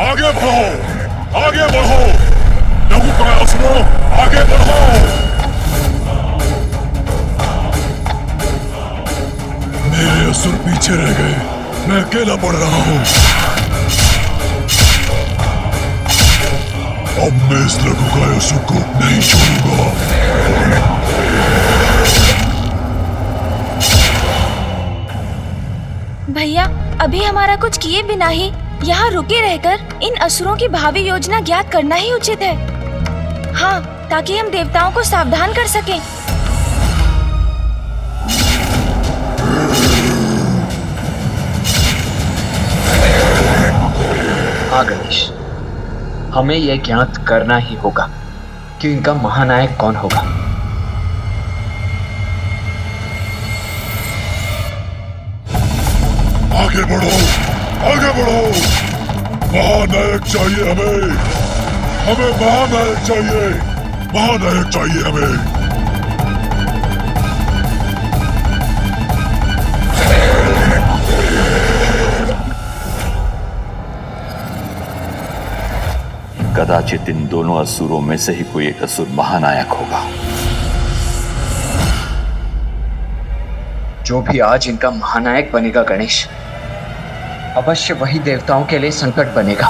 आगे बढ़ो, आगे बढ़ो, लघु का असुरों, आगे बढ़ो। मेरे असुर पीछे रह गए, मैं अकेला बढ़ रहा हूं। अब मैं इस लघु का असुर को नहीं छोड़ूंगा। भैया, अभी हमारा कुछ किए बिना ही यहाँ रुके रहकर इन असुरों की भावी योजना ज्ञात करना ही उचित है। हाँ, ताकि हम देवताओं को सावधान कर सकें। हाँ गणेश, हमें यह ज्ञात करना ही होगा कि इनका महानायक कौन होगा। आगे बढ़ो, आगे बढ़ो। महानायक चाहिए हमें, हमें महानायक चाहिए, महानायक चाहिए हमें। कदाचित इन दोनों असुरों में से ही कोई एक असुर महानायक होगा। जो भी आज इनका महानायक बनेगा गणेश, अवश्य वही देवताओं के लिए संकट बनेगा।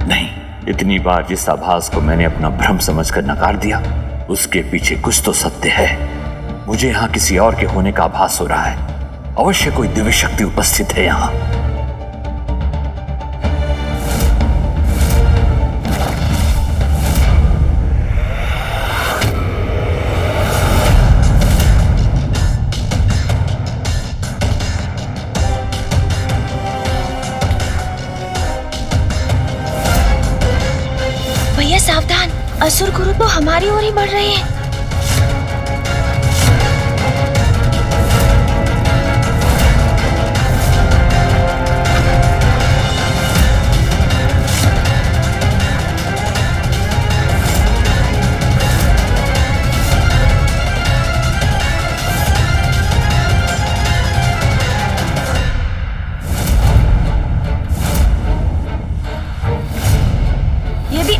नहीं, इतनी बार जिस आभास को मैंने अपना भ्रम समझकर नकार दिया, उसके पीछे कुछ तो सत्य है। मुझे यहाँ किसी और के होने का आभास हो रहा है। अवश्य कोई दिव्य शक्ति उपस्थित है यहाँ। असुर गुरु तो हमारी ओर ही बढ़ रहे हैं।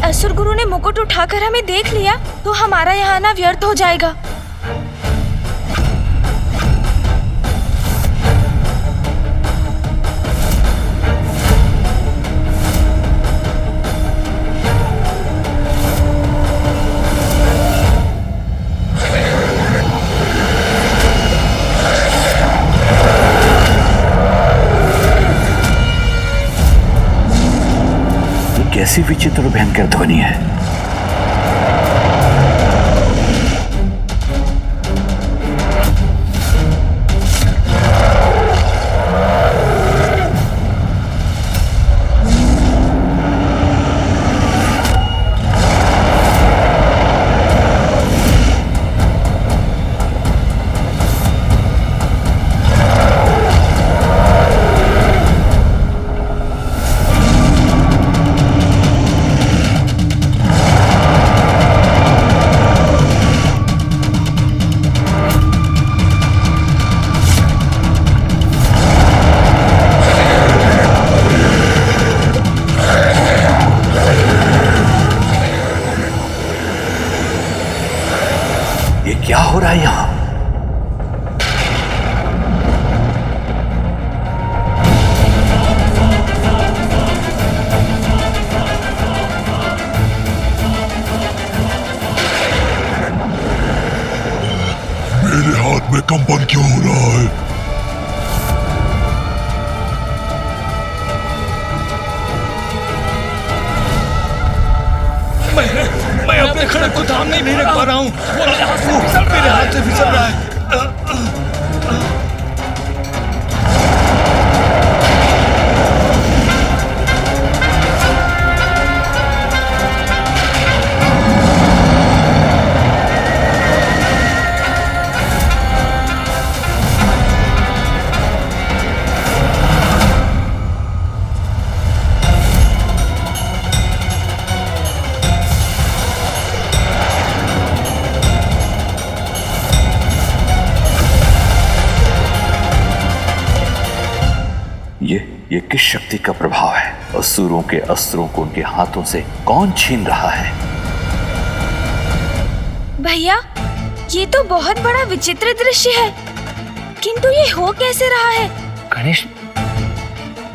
असुर गुरु ने मुकुट उठाकर हमें देख लिया तो हमारा यहाँ आना व्यर्थ हो जाएगा। कैसी विचित्र भयंकर ध्वनि है। क्या हो रहा है यहां? मेरे हाथ में कंपन क्यों हो रहा है? मैं अपने खड़क को थाम नहीं रख पा रहा हूँ। वो मेरे हाथ से फिसल रहा है। ये किस शक्ति का प्रभाव है? असुरों के अस्त्रों को उनके हाथों से कौन छीन रहा है? भैया, ये तो बहुत बड़ा विचित्र दृश्य है, किंतु ये हो कैसे रहा है? गणेश,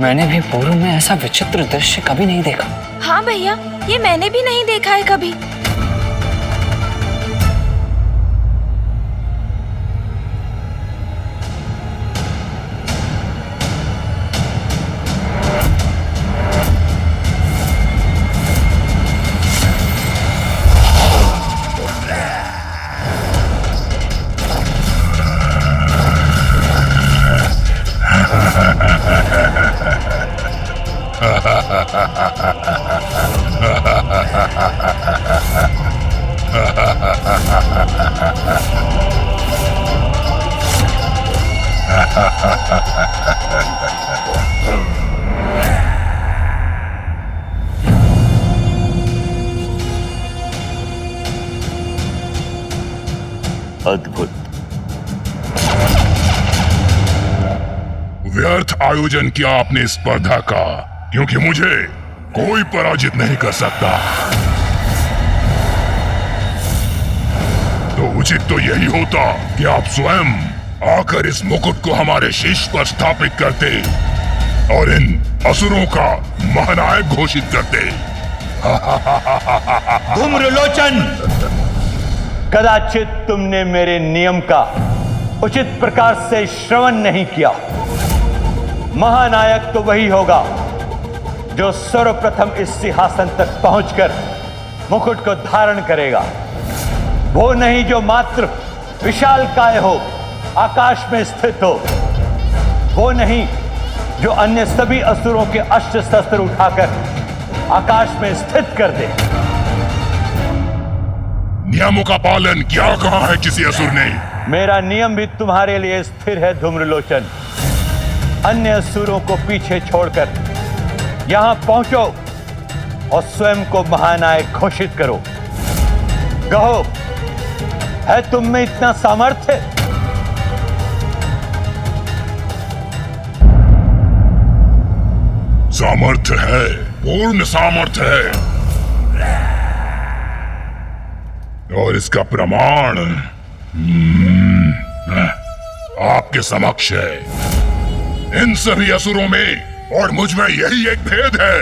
मैंने भी पूर्व में ऐसा विचित्र दृश्य कभी नहीं देखा। हाँ भैया, ये मैंने भी नहीं देखा है कभी। अद्भुत। व्यर्थ आयोजन किया आपने स्पर्धा का, क्योंकि मुझे कोई पराजित नहीं कर सकता। तो उचित तो यही होता कि आप स्वयं आकर इस मुकुट को हमारे शीश पर स्थापित करते और इन असुरों का महानायक घोषित करते। धूम्रलोचन, कदाचित तुमने मेरे नियम का उचित प्रकार से श्रवण नहीं किया। महानायक तो वही होगा जो सर्वप्रथम इस सिंहासन तक पहुंचकर मुकुट को धारण करेगा, वो नहीं जो मात्र विशालकाय हो, आकाश में स्थित हो, वो नहीं जो अन्य सभी असुरों के अस्त्र शस्त्र उठाकर आकाश में स्थित कर दे। नियमों का पालन क्या कहा है किसी असुर ने? मेरा नियम भी तुम्हारे लिए स्थिर है धूम्रलोचन। अन्य असुरों को पीछे छोड़कर यहां पहुंचो और स्वयं को महानायक घोषित करो। कहो, है तुम में इतना सामर्थ्य? सामर्थ्य है, पूर्ण सामर्थ्य है, और इसका प्रमाण आपके समक्ष है। इन सभी असुरों में और मुझ में यही एक भेद है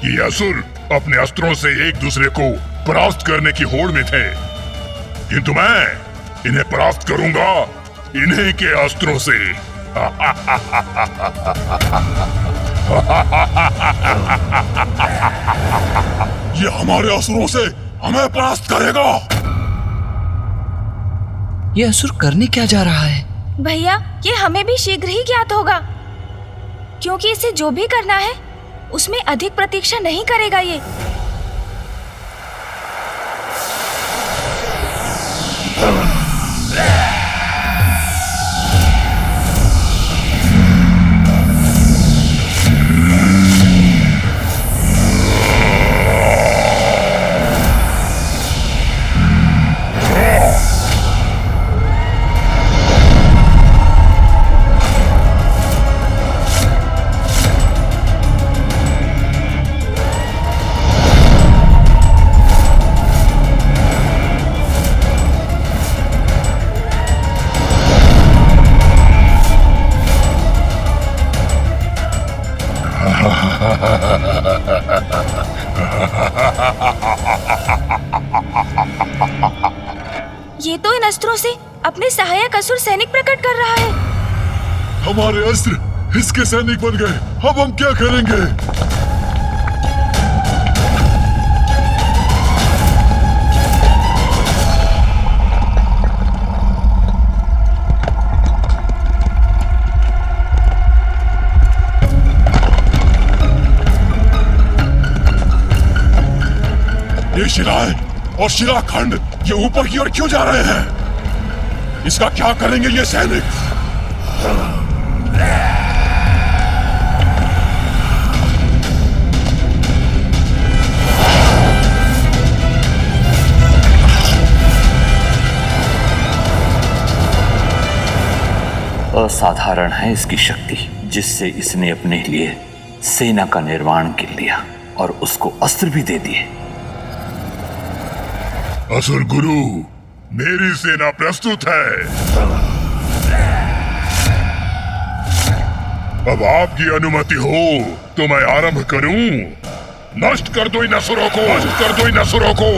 कि असुर अपने अस्त्रों से एक दूसरे को परास्त करने की होड़ में थे, किंतु मैं इन्हें परास्त करूंगा इन्हीं के अस्त्रों से। ये हमारे असुरों से हमें परास्त करेगा। ये असुर करने क्या जा रहा है? भैया, ये हमें भी शीघ्र ही ज्ञात होगा, क्योंकि इसे जो भी करना है उसमें अधिक प्रतीक्षा नहीं करेगा ये। ये तो इन अस्त्रों से अपने सहायक असुर सैनिक प्रकट कर रहा है। हमारे अस्त्र इसके सैनिक बन गए, अब हम क्या करेंगे? ये शिलाएं और शिलाखंड ये ऊपर की ओर क्यों जा रहे हैं? इसका क्या करेंगे ये सैनिक? असाधारण है इसकी शक्ति, जिससे इसने अपने लिए सेना का निर्माण कर लिया और उसको अस्त्र भी दे दिए। असुर गुरु, मेरी सेना प्रस्तुत है। अब आपकी अनुमति हो तो मैं आरंभ करूं। नष्ट कर दो इन असुरों को, नष्ट कर दो इन असुरों को।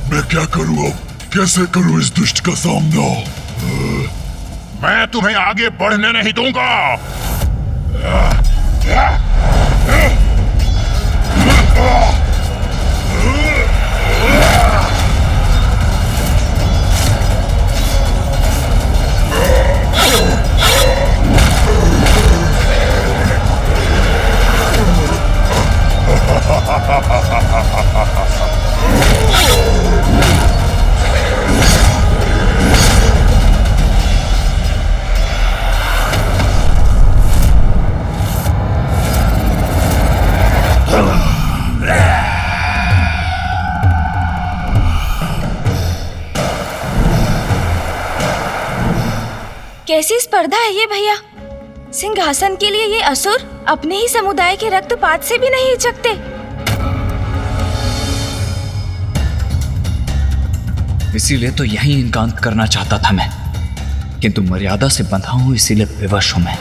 मैं क्या करूं अब? कैसे करूं इस दुष्ट का सामना? मैं तुम्हें आगे बढ़ने नहीं दूंगा। कैसी स्पर्धा है ये भैया? सिंहासन के लिए ये असुर अपने ही समुदाय के रक्तपात से भी नहीं हिचकते। इसीलिए तो यही इनका अंत करना चाहता था मैं, किंतु मर्यादा से बंधा हूं, इसीलिए विवश हूं मैं।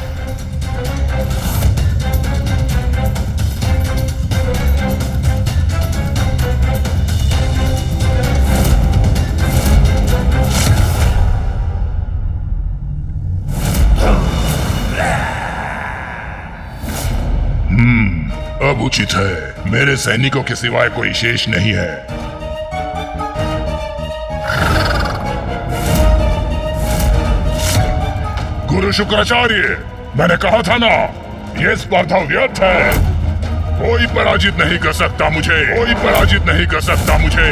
अब उचित है, मेरे सैनिकों के सिवाय कोई शेष नहीं है। गुरु शुक्राचार्य, मैंने कहा था ना, ये स्पर्धा व्यर्थ है। कोई पराजित नहीं कर सकता मुझे, कोई पराजित नहीं कर सकता मुझे।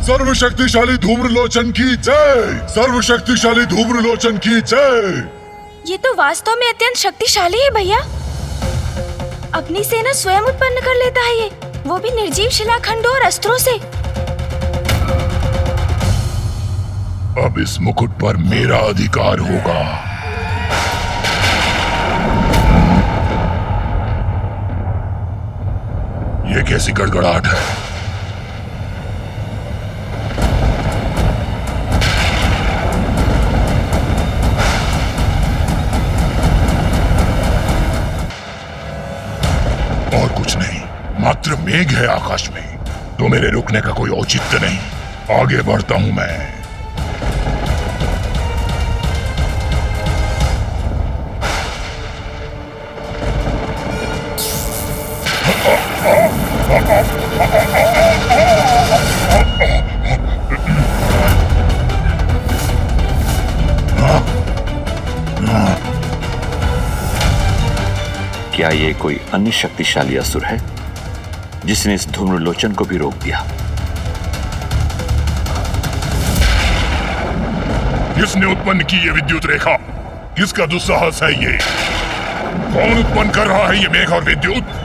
सर्वशक्तिशाली धूम्रलोचन की जय, सर्वशक्तिशाली धूम्रलोचन की जय। ये तो वास्तव में अत्यंत शक्तिशाली है भैया। अपनी सेना स्वयं उत्पन्न कर लेता है ये, वो भी निर्जीव शिलाखंडों और अस्त्रों से। अब इस मुकुट पर मेरा अधिकार होगा। ये कैसी गड़गड़ाहट है? और कुछ नहीं, मात्र मेघ है आकाश में, तो मेरे रुकने का कोई औचित्य नहीं। आगे बढ़ता हूं मैं। क्या ये कोई अन्य शक्तिशाली असुर है जिसने इस धूम्रलोचन को भी रोक दिया? किसने उत्पन्न की ये विद्युत रेखा? किसका दुस्साहस है ये? कौन उत्पन्न कर रहा है ये मेघ और विद्युत?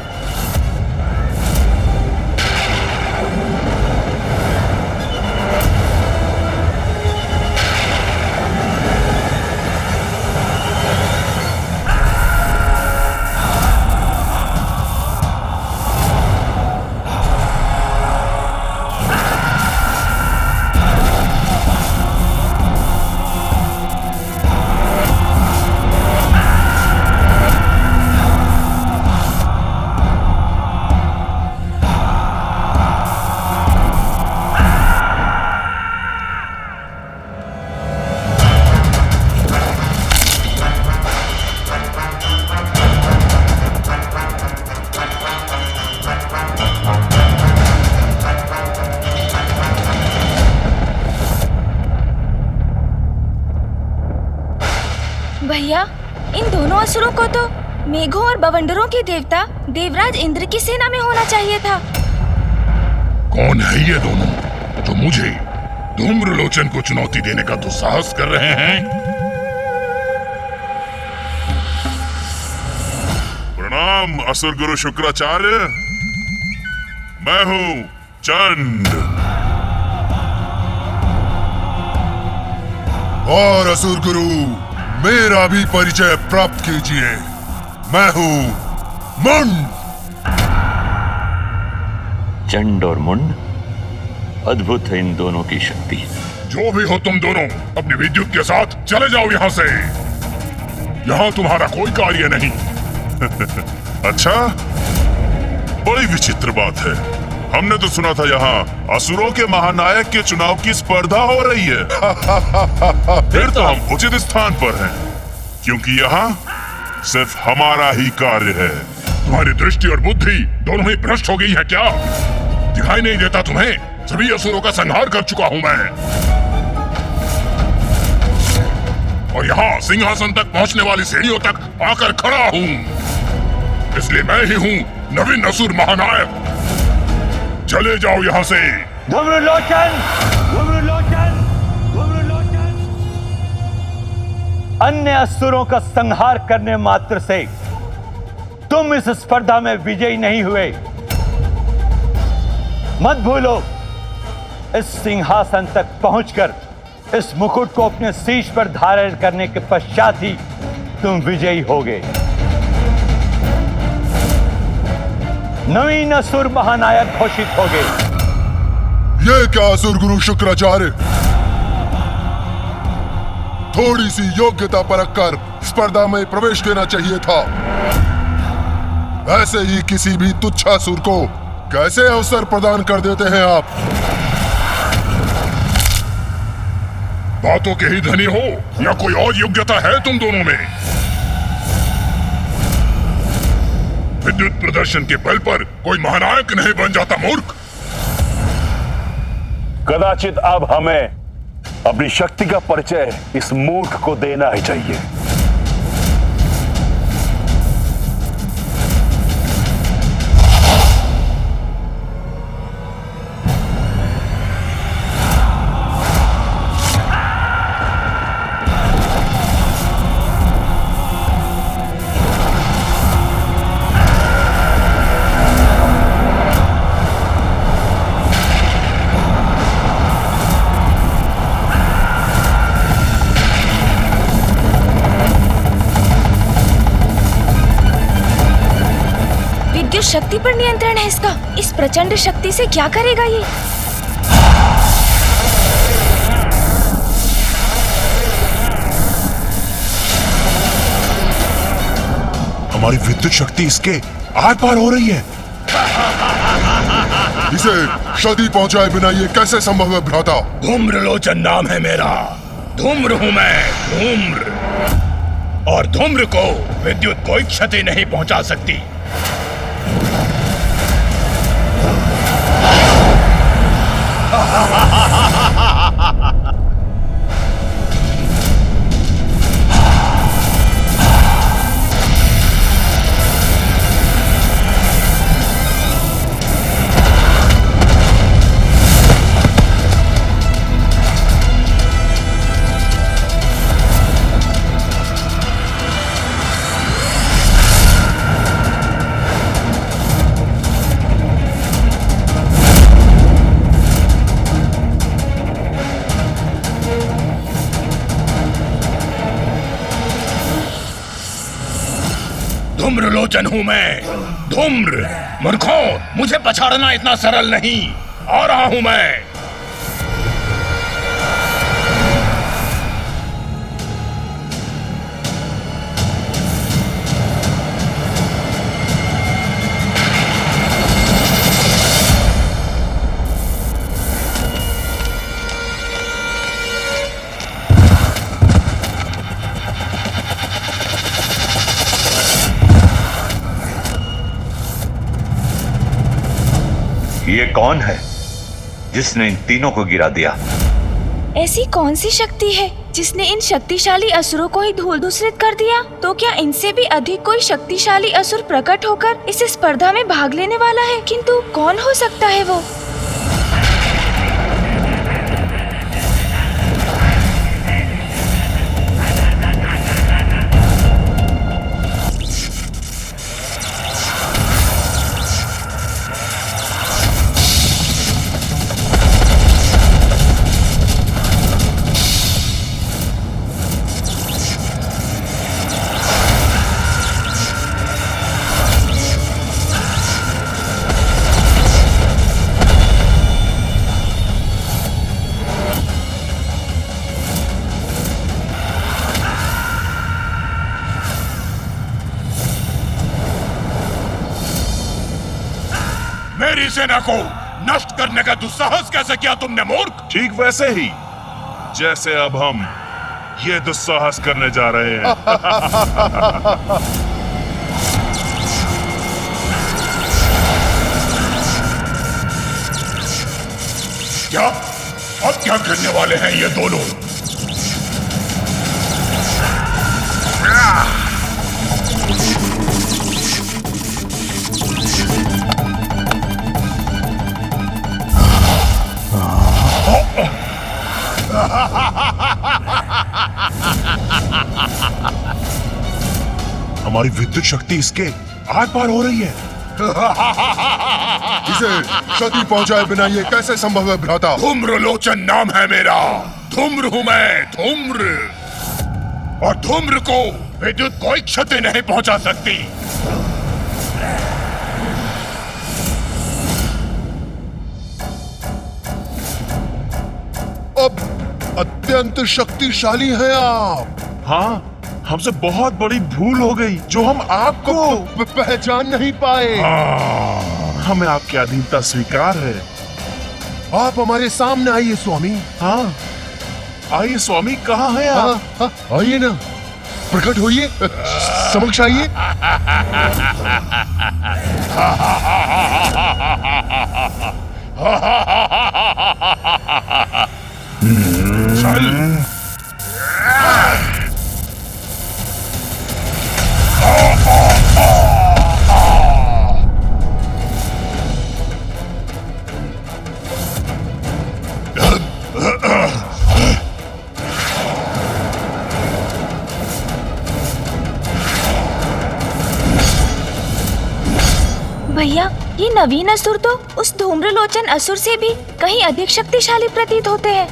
भैया, इन दोनों असुरों को तो मेघों और बवंडरों के देवता देवराज इंद्र की सेना में होना चाहिए था। कौन है ये दोनों जो मुझे धूम्रलोचन को चुनौती देने का दुस्साहस कर रहे हैं? प्रणाम असुर गुरु शुक्राचार्य, मैं हूं चंड। और असुर गुरु, मेरा भी परिचय प्राप्त कीजिए। मैं हूं मुंड। चंड और मुंड, अद्भुत है इन दोनों की शक्ति। जो भी हो तुम दोनों, अपने विद्युत के साथ चले जाओ यहाँ से। यहाँ तुम्हारा कोई कार्य नहीं। अच्छा, बड़ी विचित्र बात है। हमने तो सुना था यहाँ असुरों के महानायक के चुनाव की स्पर्धा हो रही है। फिर तो हम उचित स्थान पर हैं, क्योंकि यहाँ सिर्फ हमारा ही कार्य है। तुम्हारी दृष्टि और बुद्धि दोनों ही भ्रष्ट हो गई है क्या? दिखाई नहीं देता तुम्हें? सभी असुरों का संहार कर चुका हूं मैं, और यहाँ सिंहासन तक पहुँचने वाली सीढ़ियों तक आकर खड़ा हूँ। इसलिए मैं ही हूँ नवीन असुर महानायक। चले जाओ यहाँ से। धूम्रलोचन, धूम्रलोचन, धूम्रलोचन। अन्य असुरों का संहार करने मात्र से तुम इस स्पर्धा में विजयी नहीं हुए। मत भूलो, इस सिंहासन तक पहुंचकर इस मुकुट को अपने शीश पर धारण करने के पश्चात ही तुम विजयी होगे। नवीन असुर महानायक घोषित हो गए। ये क्या असुर गुरु शुक्राचार्य, थोड़ी सी योग्यता परख कर स्पर्धा में प्रवेश लेना चाहिए था। ऐसे ही किसी भी तुच्छासुर को कैसे अवसर प्रदान कर देते हैं आप? बातों के ही धनी हो या कोई और योग्यता है तुम दोनों में? विद्युत प्रदर्शन के बल पर कोई महानायक नहीं बन जाता मूर्ख। कदाचित अब हमें अपनी शक्ति का परिचय इस मूर्ख को देना ही चाहिए। शक्ति पर नियंत्रण है इसका। इस प्रचंड शक्ति से क्या करेगा ये? हमारी विद्युत शक्ति इसके आर पार हो रही है। इसे क्षति पहुंचाए बिना ये कैसे संभव है भ्राता? धूम्रलोचन नाम है मेरा। धूम्र हूं मैं, धूम्र। और धूम्र को विद्युत कोई क्षति नहीं पहुंचा सकती। धूम्रलोचन हूं मैं, धूम्र। मूर्खों, मुझे पछाड़ना इतना सरल नहीं। आ रहा हूं मैं। ये कौन है जिसने इन तीनों को गिरा दिया? ऐसी कौन सी शक्ति है जिसने इन शक्तिशाली असुरों को ही धूल धूसरित कर दिया? तो क्या इनसे भी अधिक कोई शक्तिशाली असुर प्रकट होकर इस स्पर्धा में भाग लेने वाला है? किंतु कौन हो सकता है वो? मेरी सेना को नष्ट करने का दुस्साहस कैसे किया तुमने, मूर्ख? ठीक वैसे ही जैसे अब हम ये दुस्साहस करने जा रहे हैं। क्या? अब क्या करने वाले हैं ये दोनों? हमारी विद्युत शक्ति इसके आर पार हो रही है। इसे क्षति पहुंचाए बिना ये कैसे संभव है भ्राता? धूम्रलोचन नाम है मेरा। धूम्र हूं मैं, धूम्र। और धूम्र को विद्युत कोई क्षति नहीं पहुंचा सकती। अब अत्यंत शक्तिशाली हैं आप। हाँ, हमसे बहुत बड़ी भूल हो गई जो हम आपको पहचान नहीं पाए। हमें आपकी अधीनता स्वीकार है। आप हमारे सामने आइए स्वामी। हाँ, आइए स्वामी। कहाँ हैं आप? आइए ना, प्रकट होइए, समक्ष आइए। भैया, ये नवीन असुर तो उस धूम्रलोचन असुर से भी कहीं अधिक शक्तिशाली प्रतीत होते हैं।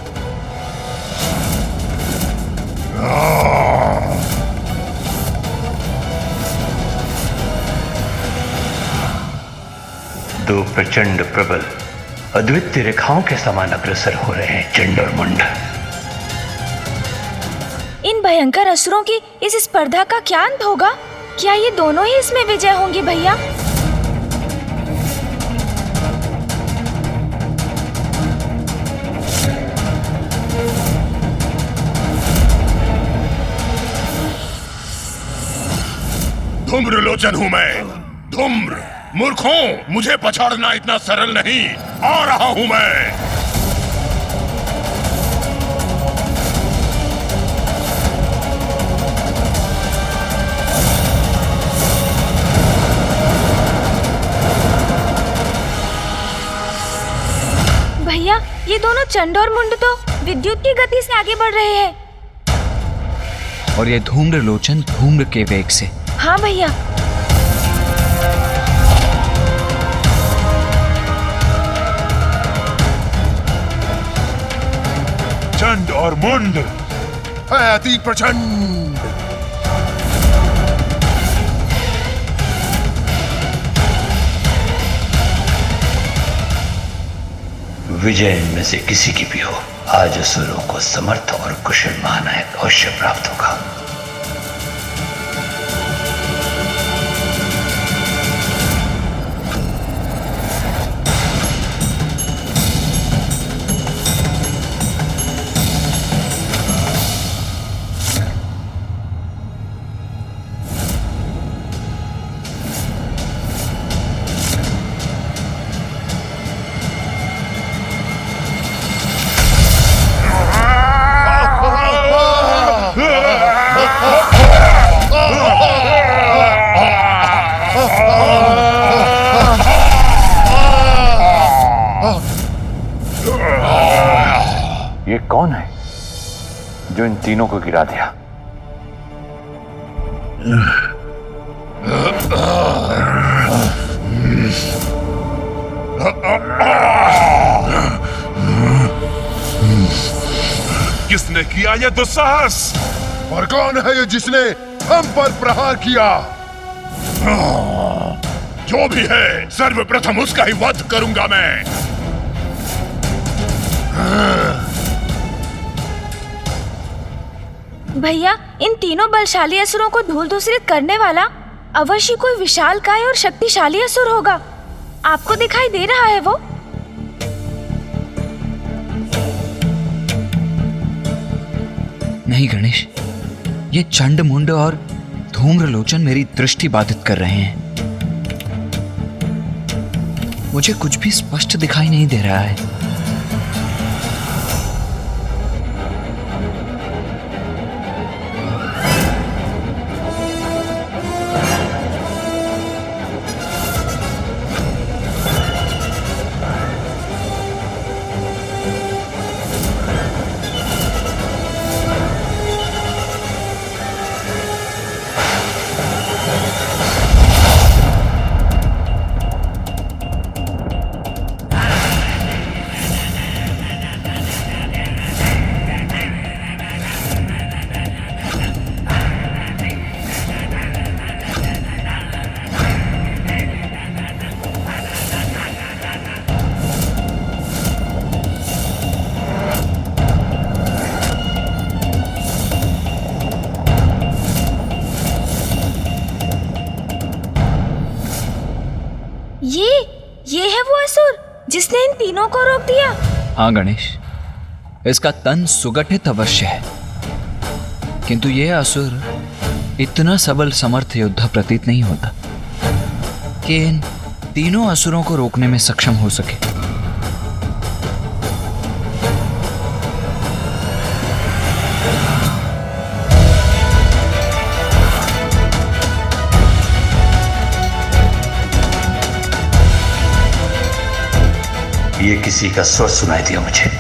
दो प्रचंड प्रबल अद्वितीय रेखाओं के समान अग्रसर हो रहे हैं चंड और मुंड। इन भयंकर असुरों की इस स्पर्धा का क्या अंत होगा? क्या ये दोनों ही इसमें विजय होंगे भैया? धूम्रलोचन हूं मैं। धूम्र मूर्खों, मुझे पछाड़ना इतना सरल नहीं। आ रहा हूं मैं। भैया, ये दोनों चंड और मुंड तो विद्युत की गति से आगे बढ़ रहे हैं। और ये धूम्रलोचन धूम्र के वेग से। हाँ भैया। चंड और मुंड अति प्रचंड। विजय इनमें से किसी की भी हो, आज असुरों को समर्थ और कुशल महानायक अवश्य प्राप्त होगा। ये कौन है जो इन तीनों को गिरा दिया? किसने किया ये दुस्साहस? और कौन है ये जिसने हम पर प्रहार किया? जो भी है, सर्वप्रथम उसका ही वध करूंगा मैं। भैया, इन तीनों बलशाली असुरों को धूल दूसरित करने वाला अवश्य कोई विशालकाय और शक्तिशाली असुर होगा। आपको दिखाई दे रहा है वो? नहीं गणेश, ये चंड मुंड और धूम्रलोचन मेरी दृष्टि बाधित कर रहे हैं। मुझे कुछ भी स्पष्ट दिखाई नहीं दे रहा है। ये है वो असुर जिसने इन तीनों को रोक दिया। हाँ गणेश, इसका तन सुगठित अवश्य है, किंतु यह असुर इतना सबल समर्थ योद्धा प्रतीत नहीं होता कि इन तीनों असुरों को रोकने में सक्षम हो सके। ये किसी का स्वर सुनाई दिया मुझे।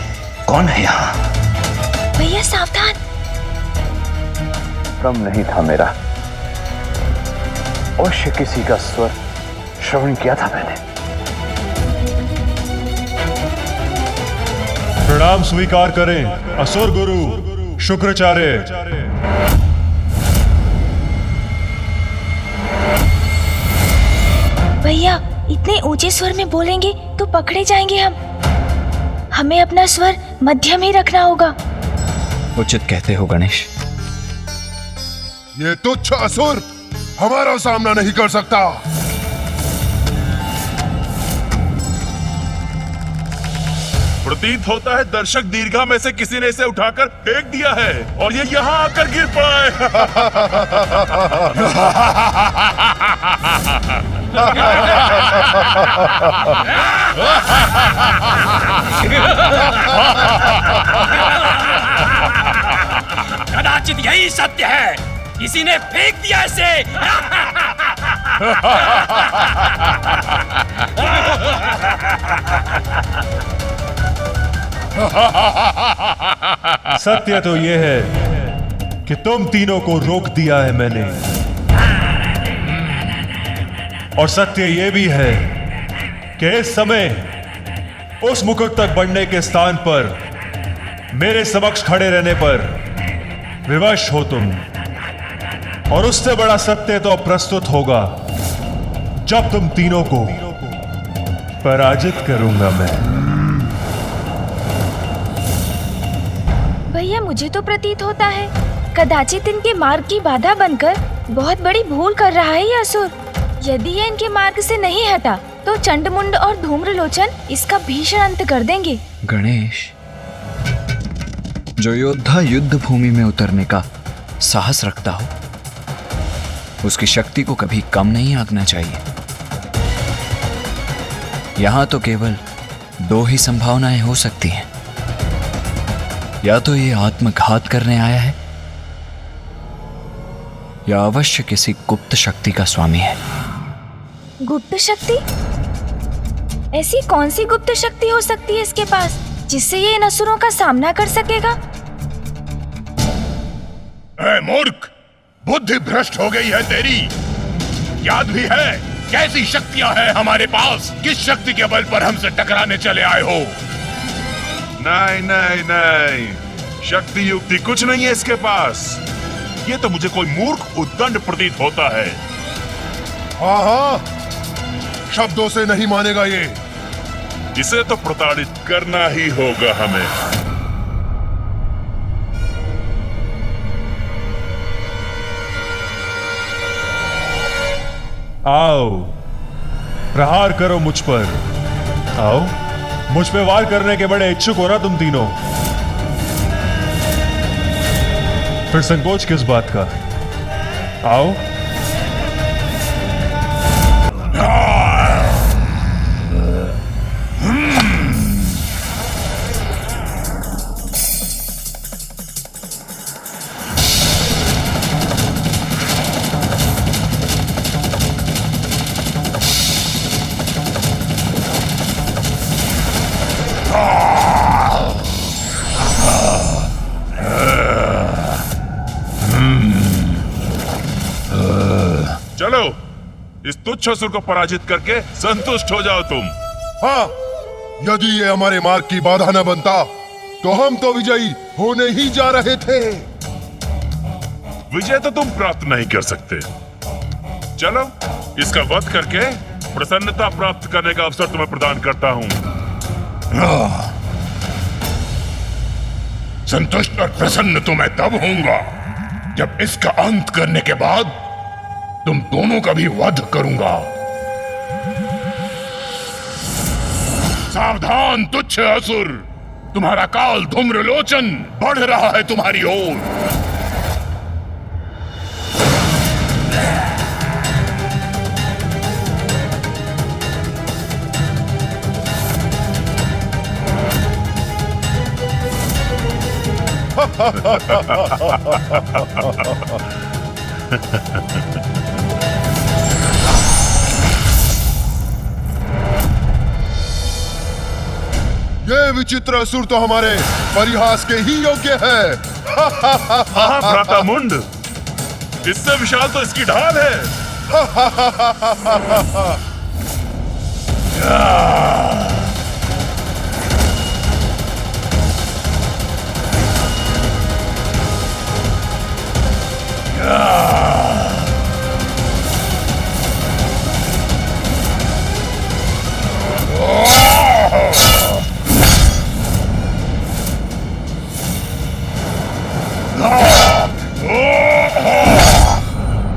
कौन है यहाँ? भैया सावधान। भ्रम नहीं था मेरा, अवश्य किसी का स्वर श्रवण किया था मैंने। प्रणाम स्वीकार करें असुर गुरु शुक्राचार्य। भैया इतने ऊंचे स्वर में बोलेंगे तो पकड़े जाएंगे हम। हमें अपना स्वर मध्यम ही रखना होगा। उचित कहते हो गणेश। ये तुच्छ असुर हमारा सामना नहीं कर सकता। प्रतीत होता है दर्शक दीर्घा में से किसी ने इसे उठाकर फेंक दिया है और ये यहाँ आकर गिर पड़ा कदाचित यही सत्य है, किसी ने फेंक दिया इसे। सत्य तो यह है कि तुम तीनों को रोक दिया है मैंने, और सत्य यह भी है कि इस समय उस मुकुट तक बढ़ने के स्थान पर मेरे समक्ष खड़े रहने पर विवश हो तुम। और उससे बड़ा सत्य तो प्रस्तुत होगा जब तुम तीनों को पराजित करूंगा मैं। भैया मुझे तो प्रतीत होता है कदाचित इनके मार्ग की बाधा बनकर बहुत बड़ी भूल कर रहा है ये असुर। यदि ये इनके मार्ग से नहीं हटा तो चंडमुंड और धूम्रलोचन इसका भीषण अंत कर देंगे। गणेश, जो योद्धा युद्ध भूमि में उतरने का साहस रखता हो उसकी शक्ति को कभी कम नहीं आंकना चाहिए। यहां तो केवल दो ही संभावनाएं हो सकती हैं, या तो ये आत्मघात करने आया है या अवश्य किसी गुप्त शक्ति का स्वामी है। गुप्त शक्ति? ऐसी कौन सी गुप्त शक्ति हो सकती है इसके पास जिससे ये इन असुरों का सामना कर सकेगा? ऐ मूर्ख, बुद्धि भ्रष्ट हो गई है तेरी। याद भी है कैसी शक्तियां हैं हमारे पास? किस शक्ति के बल पर हमसे टकराने चले आए हो? नहीं नहीं नहीं, शक्ति युक्ति कुछ नहीं है इसके पास। ये तो मुझे कोई मूर्ख उद्दंड प्रतीत होता है। हाँ हाँ, शब्दों से नहीं मानेगा ये। इसे तो प्रताड़ित करना ही होगा हमें। आओ, प्रहार करो मुझ पर। आओ, मुझ पे वार करने के बड़े इच्छुक हो ना तुम तीनों? फिर संकोच किस बात का? आओ। चलो, इस तुच्छ असुर को पराजित करके संतुष्ट हो जाओ तुम। हाँ, यदि ये हमारे मार्ग की बाधा न बनता तो हम तो विजयी होने ही जा रहे थे। विजय तो तुम प्राप्त नहीं कर सकते। चलो, इसका वध करके प्रसन्नता प्राप्त करने का अवसर तुम्हें प्रदान करता हूँ। संतुष्ट और प्रसन्न तो मैं तब होऊंगा जब इसका अंत करने के बाद तुम दोनों का भी वध करूंगा। सावधान तुच्छ असुर, तुम्हारा काल धूम्रलोचन बढ़ रहा है तुम्हारी ओर। ये विचित्र असुर तो हमारे परिहास के ही योग्य है। हाँ भ्राता मुंड, इससे विशाल तो इसकी ढाल है।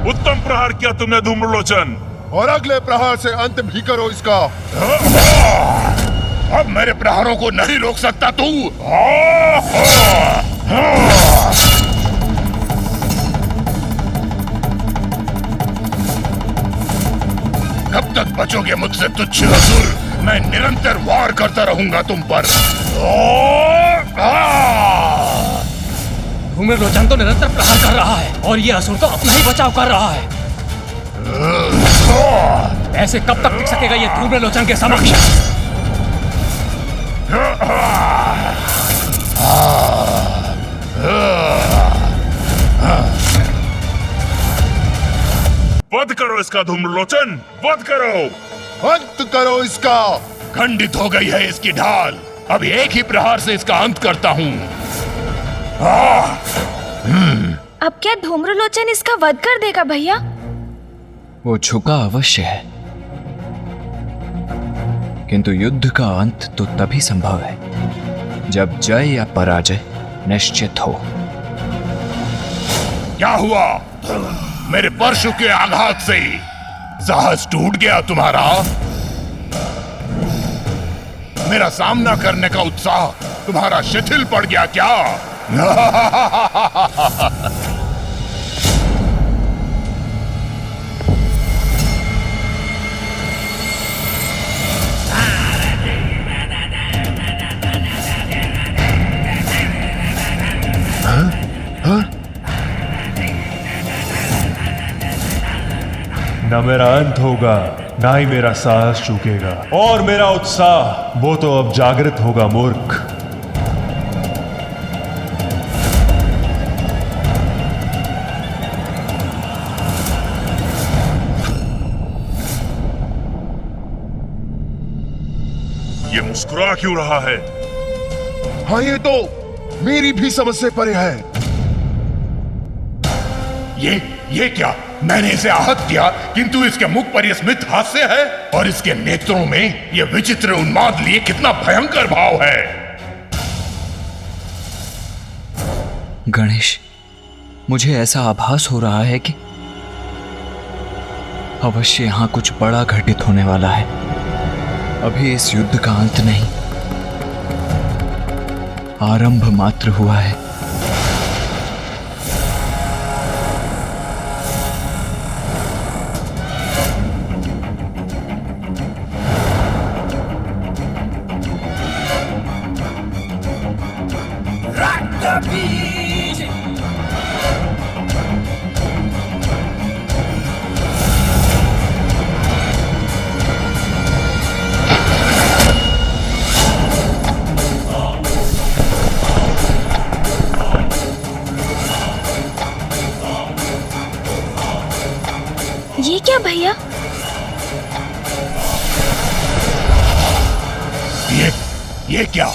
उत्तम प्रहार किया तुमने धूम्रलोचन, और अगले प्रहार से अंत भी करो इसका। अब मेरे प्रहारों को नहीं रोक सकता तू। कब तक बचोगे मुझसे तुच्छ असुर? मैं निरंतर वार करता रहूंगा तुम पर। धूम्रलोचन तो निरंतर प्रहार कर रहा है और ये असुर तो अपना ही बचाव कर रहा है। ऐसे कब तक टिक सकेगा ये धूम्रलोचन के समक्ष? वध करो इसका धूम्रलोचन, वध करो। अंत करो इसका। खंडित हो गई है इसकी ढाल, अब एक ही प्रहार से इसका अंत करता हूँ। अब क्या धूम्रलोचन इसका वध कर देगा भैया? वो झुका अवश्य है, किंतु युद्ध का अंत तो तभी संभव है जब जय या पराजय निश्चित हो। क्या हुआ? मेरे परशु के आघात से साहस टूट गया तुम्हारा? मेरा सामना करने का उत्साह तुम्हारा शिथिल पड़ गया क्या? न मेरा अंत होगा, ना ही मेरा साहस चूकेगा, और मेरा उत्साह वो तो अब जागृत होगा मूर्ख। ये मुस्कुरा क्यों रहा है? हाँ, ये तो मेरी भी समझ से परे है। ये क्या? मैंने इसे आहत किया, किंतु इसके मुख पर यह स्मित हास्य है और इसके नेत्रों में यह विचित्र उन्माद लिए कितना भयंकर भाव है। गणेश, मुझे ऐसा आभास हो रहा है कि अवश्य यहां कुछ बड़ा घटित होने वाला है। अभी इस युद्ध का अंत नहीं, आरंभ मात्र हुआ है। ये क्या भैया? ये क्या?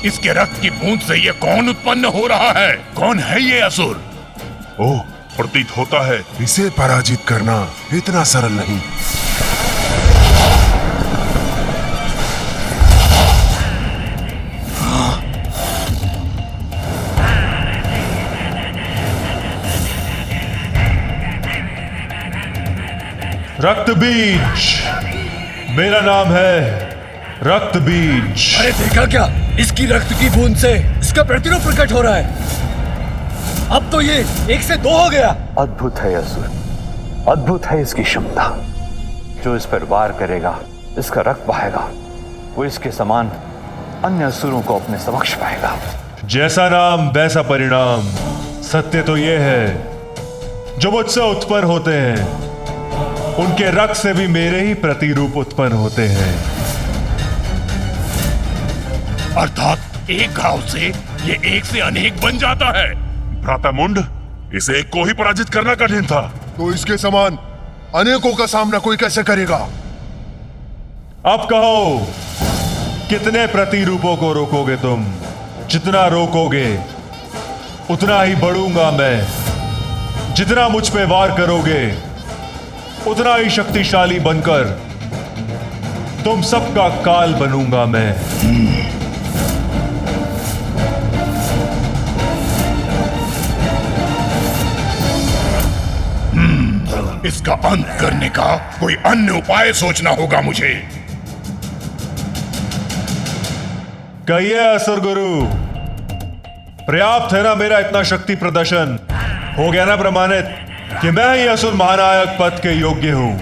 इसके रक्त की बूंद से ये कौन उत्पन्न हो रहा है? कौन है ये असुर? ओह, प्रतीत होता है इसे पराजित करना इतना सरल नहीं। रक्तबीज, मेरा नाम है रक्तबीज। अरे देखा क्या? इसकी रक्त की बूंद से इसका प्रतिरूप प्रकट हो रहा है। अब तो ये 1 से 2 हो गया। अद्भुत है असुर, अद्भुत है इसकी क्षमता। जो इस पर वार करेगा, इसका रक्त बहेगा, वो इसके समान अन्य असुरों को अपने समक्ष पाएगा। जैसा नाम वैसा परिणाम। सत्य तो ये है, जो मुझसे उत्पन्न होते हैं उनके रक्त से भी मेरे ही प्रतिरूप उत्पन्न होते हैं। अर्थात एक घाव से ये एक से अनेक बन जाता है। भ्राता मुंड, इसे एक को ही पराजित करना कठिन था, तो इसके समान अनेकों का सामना कोई कैसे करेगा? अब कहो, कितने प्रतिरूपों को रोकोगे तुम? जितना रोकोगे उतना ही बढ़ूंगा मैं। जितना मुझ पे वार करोगे उतना ही शक्तिशाली बनकर तुम सबका काल बनूंगा मैं। इसका अंत करने का कोई अन्य उपाय सोचना होगा मुझे। कहिए असुर गुरु, पर्याप्त है ना मेरा इतना शक्ति प्रदर्शन? हो गया ना प्रमाणित कि मैं ही असुर महानायक पद के योग्य हूं?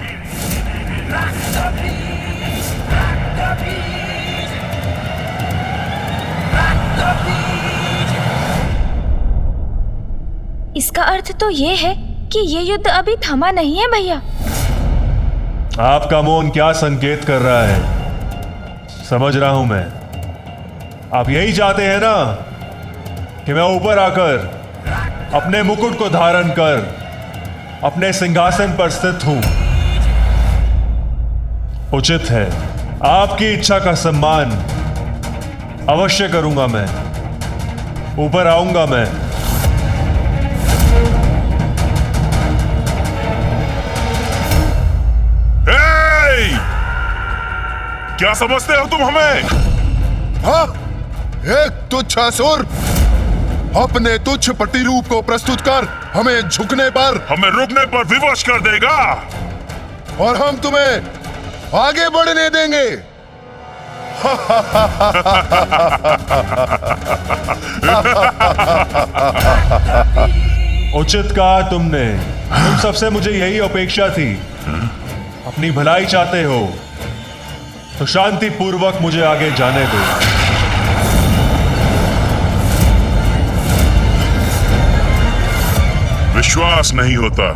इसका अर्थ तो ये है कि ये युद्ध अभी थमा नहीं है भैया। आपका मौन क्या संकेत कर रहा है? समझ रहा हूं मैं। आप यही चाहते हैं ना कि मैं ऊपर आकर अपने मुकुट को धारण कर अपने सिंहासन पर स्थित हूं। उचित है, आपकी इच्छा का सम्मान अवश्य करूंगा मैं। ऊपर आऊंगा मैं। क्या समझते हो तुम हमें? हाँ, एक तुच्छ असुर अपने तुच्छ प्रतिरूप को प्रस्तुत कर हमें झुकने पर, हमें रुकने पर विवश कर देगा और हम तुम्हें आगे बढ़ने देंगे। उचित कहा तुमने। तुम सबसे मुझे यही अपेक्षा थी। अपनी भलाई चाहते हो तो शांति पूर्वक मुझे आगे जाने दो। विश्वास नहीं होता,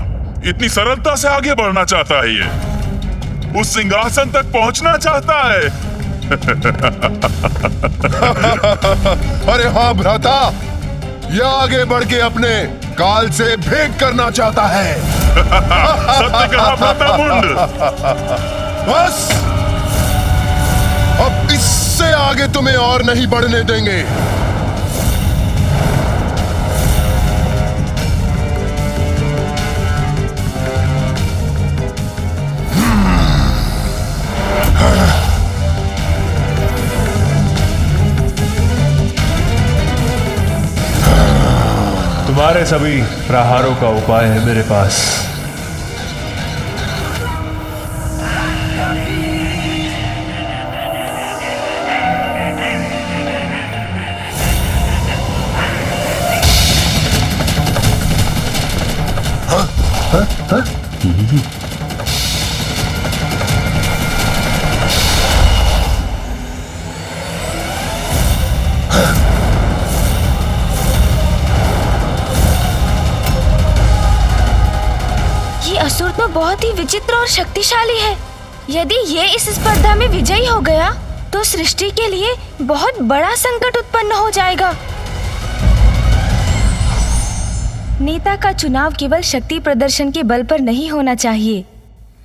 इतनी सरलता से आगे बढ़ना चाहता है ये। उस सिंहासन तक पहुंचना चाहता है। अरे हाँ भ्राता, यह आगे बढ़ के अपने काल से भेंट करना चाहता है। सत्य कहा भ्राता मुंड। बस अब इससे आगे तुम्हें और नहीं बढ़ने देंगे। तुम्हारे सभी प्रहारों का उपाय है मेरे पास। ये असुर तो बहुत ही विचित्र और शक्तिशाली है। यदि ये इस स्पर्धा में विजयी हो गया तो सृष्टि के लिए बहुत बड़ा संकट उत्पन्न हो जाएगा। नेता का चुनाव केवल शक्ति प्रदर्शन के बल पर नहीं होना चाहिए,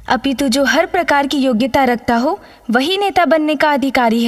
अपितु जो हर प्रकार की योग्यता रखता हो वही नेता बनने का अधिकारी है।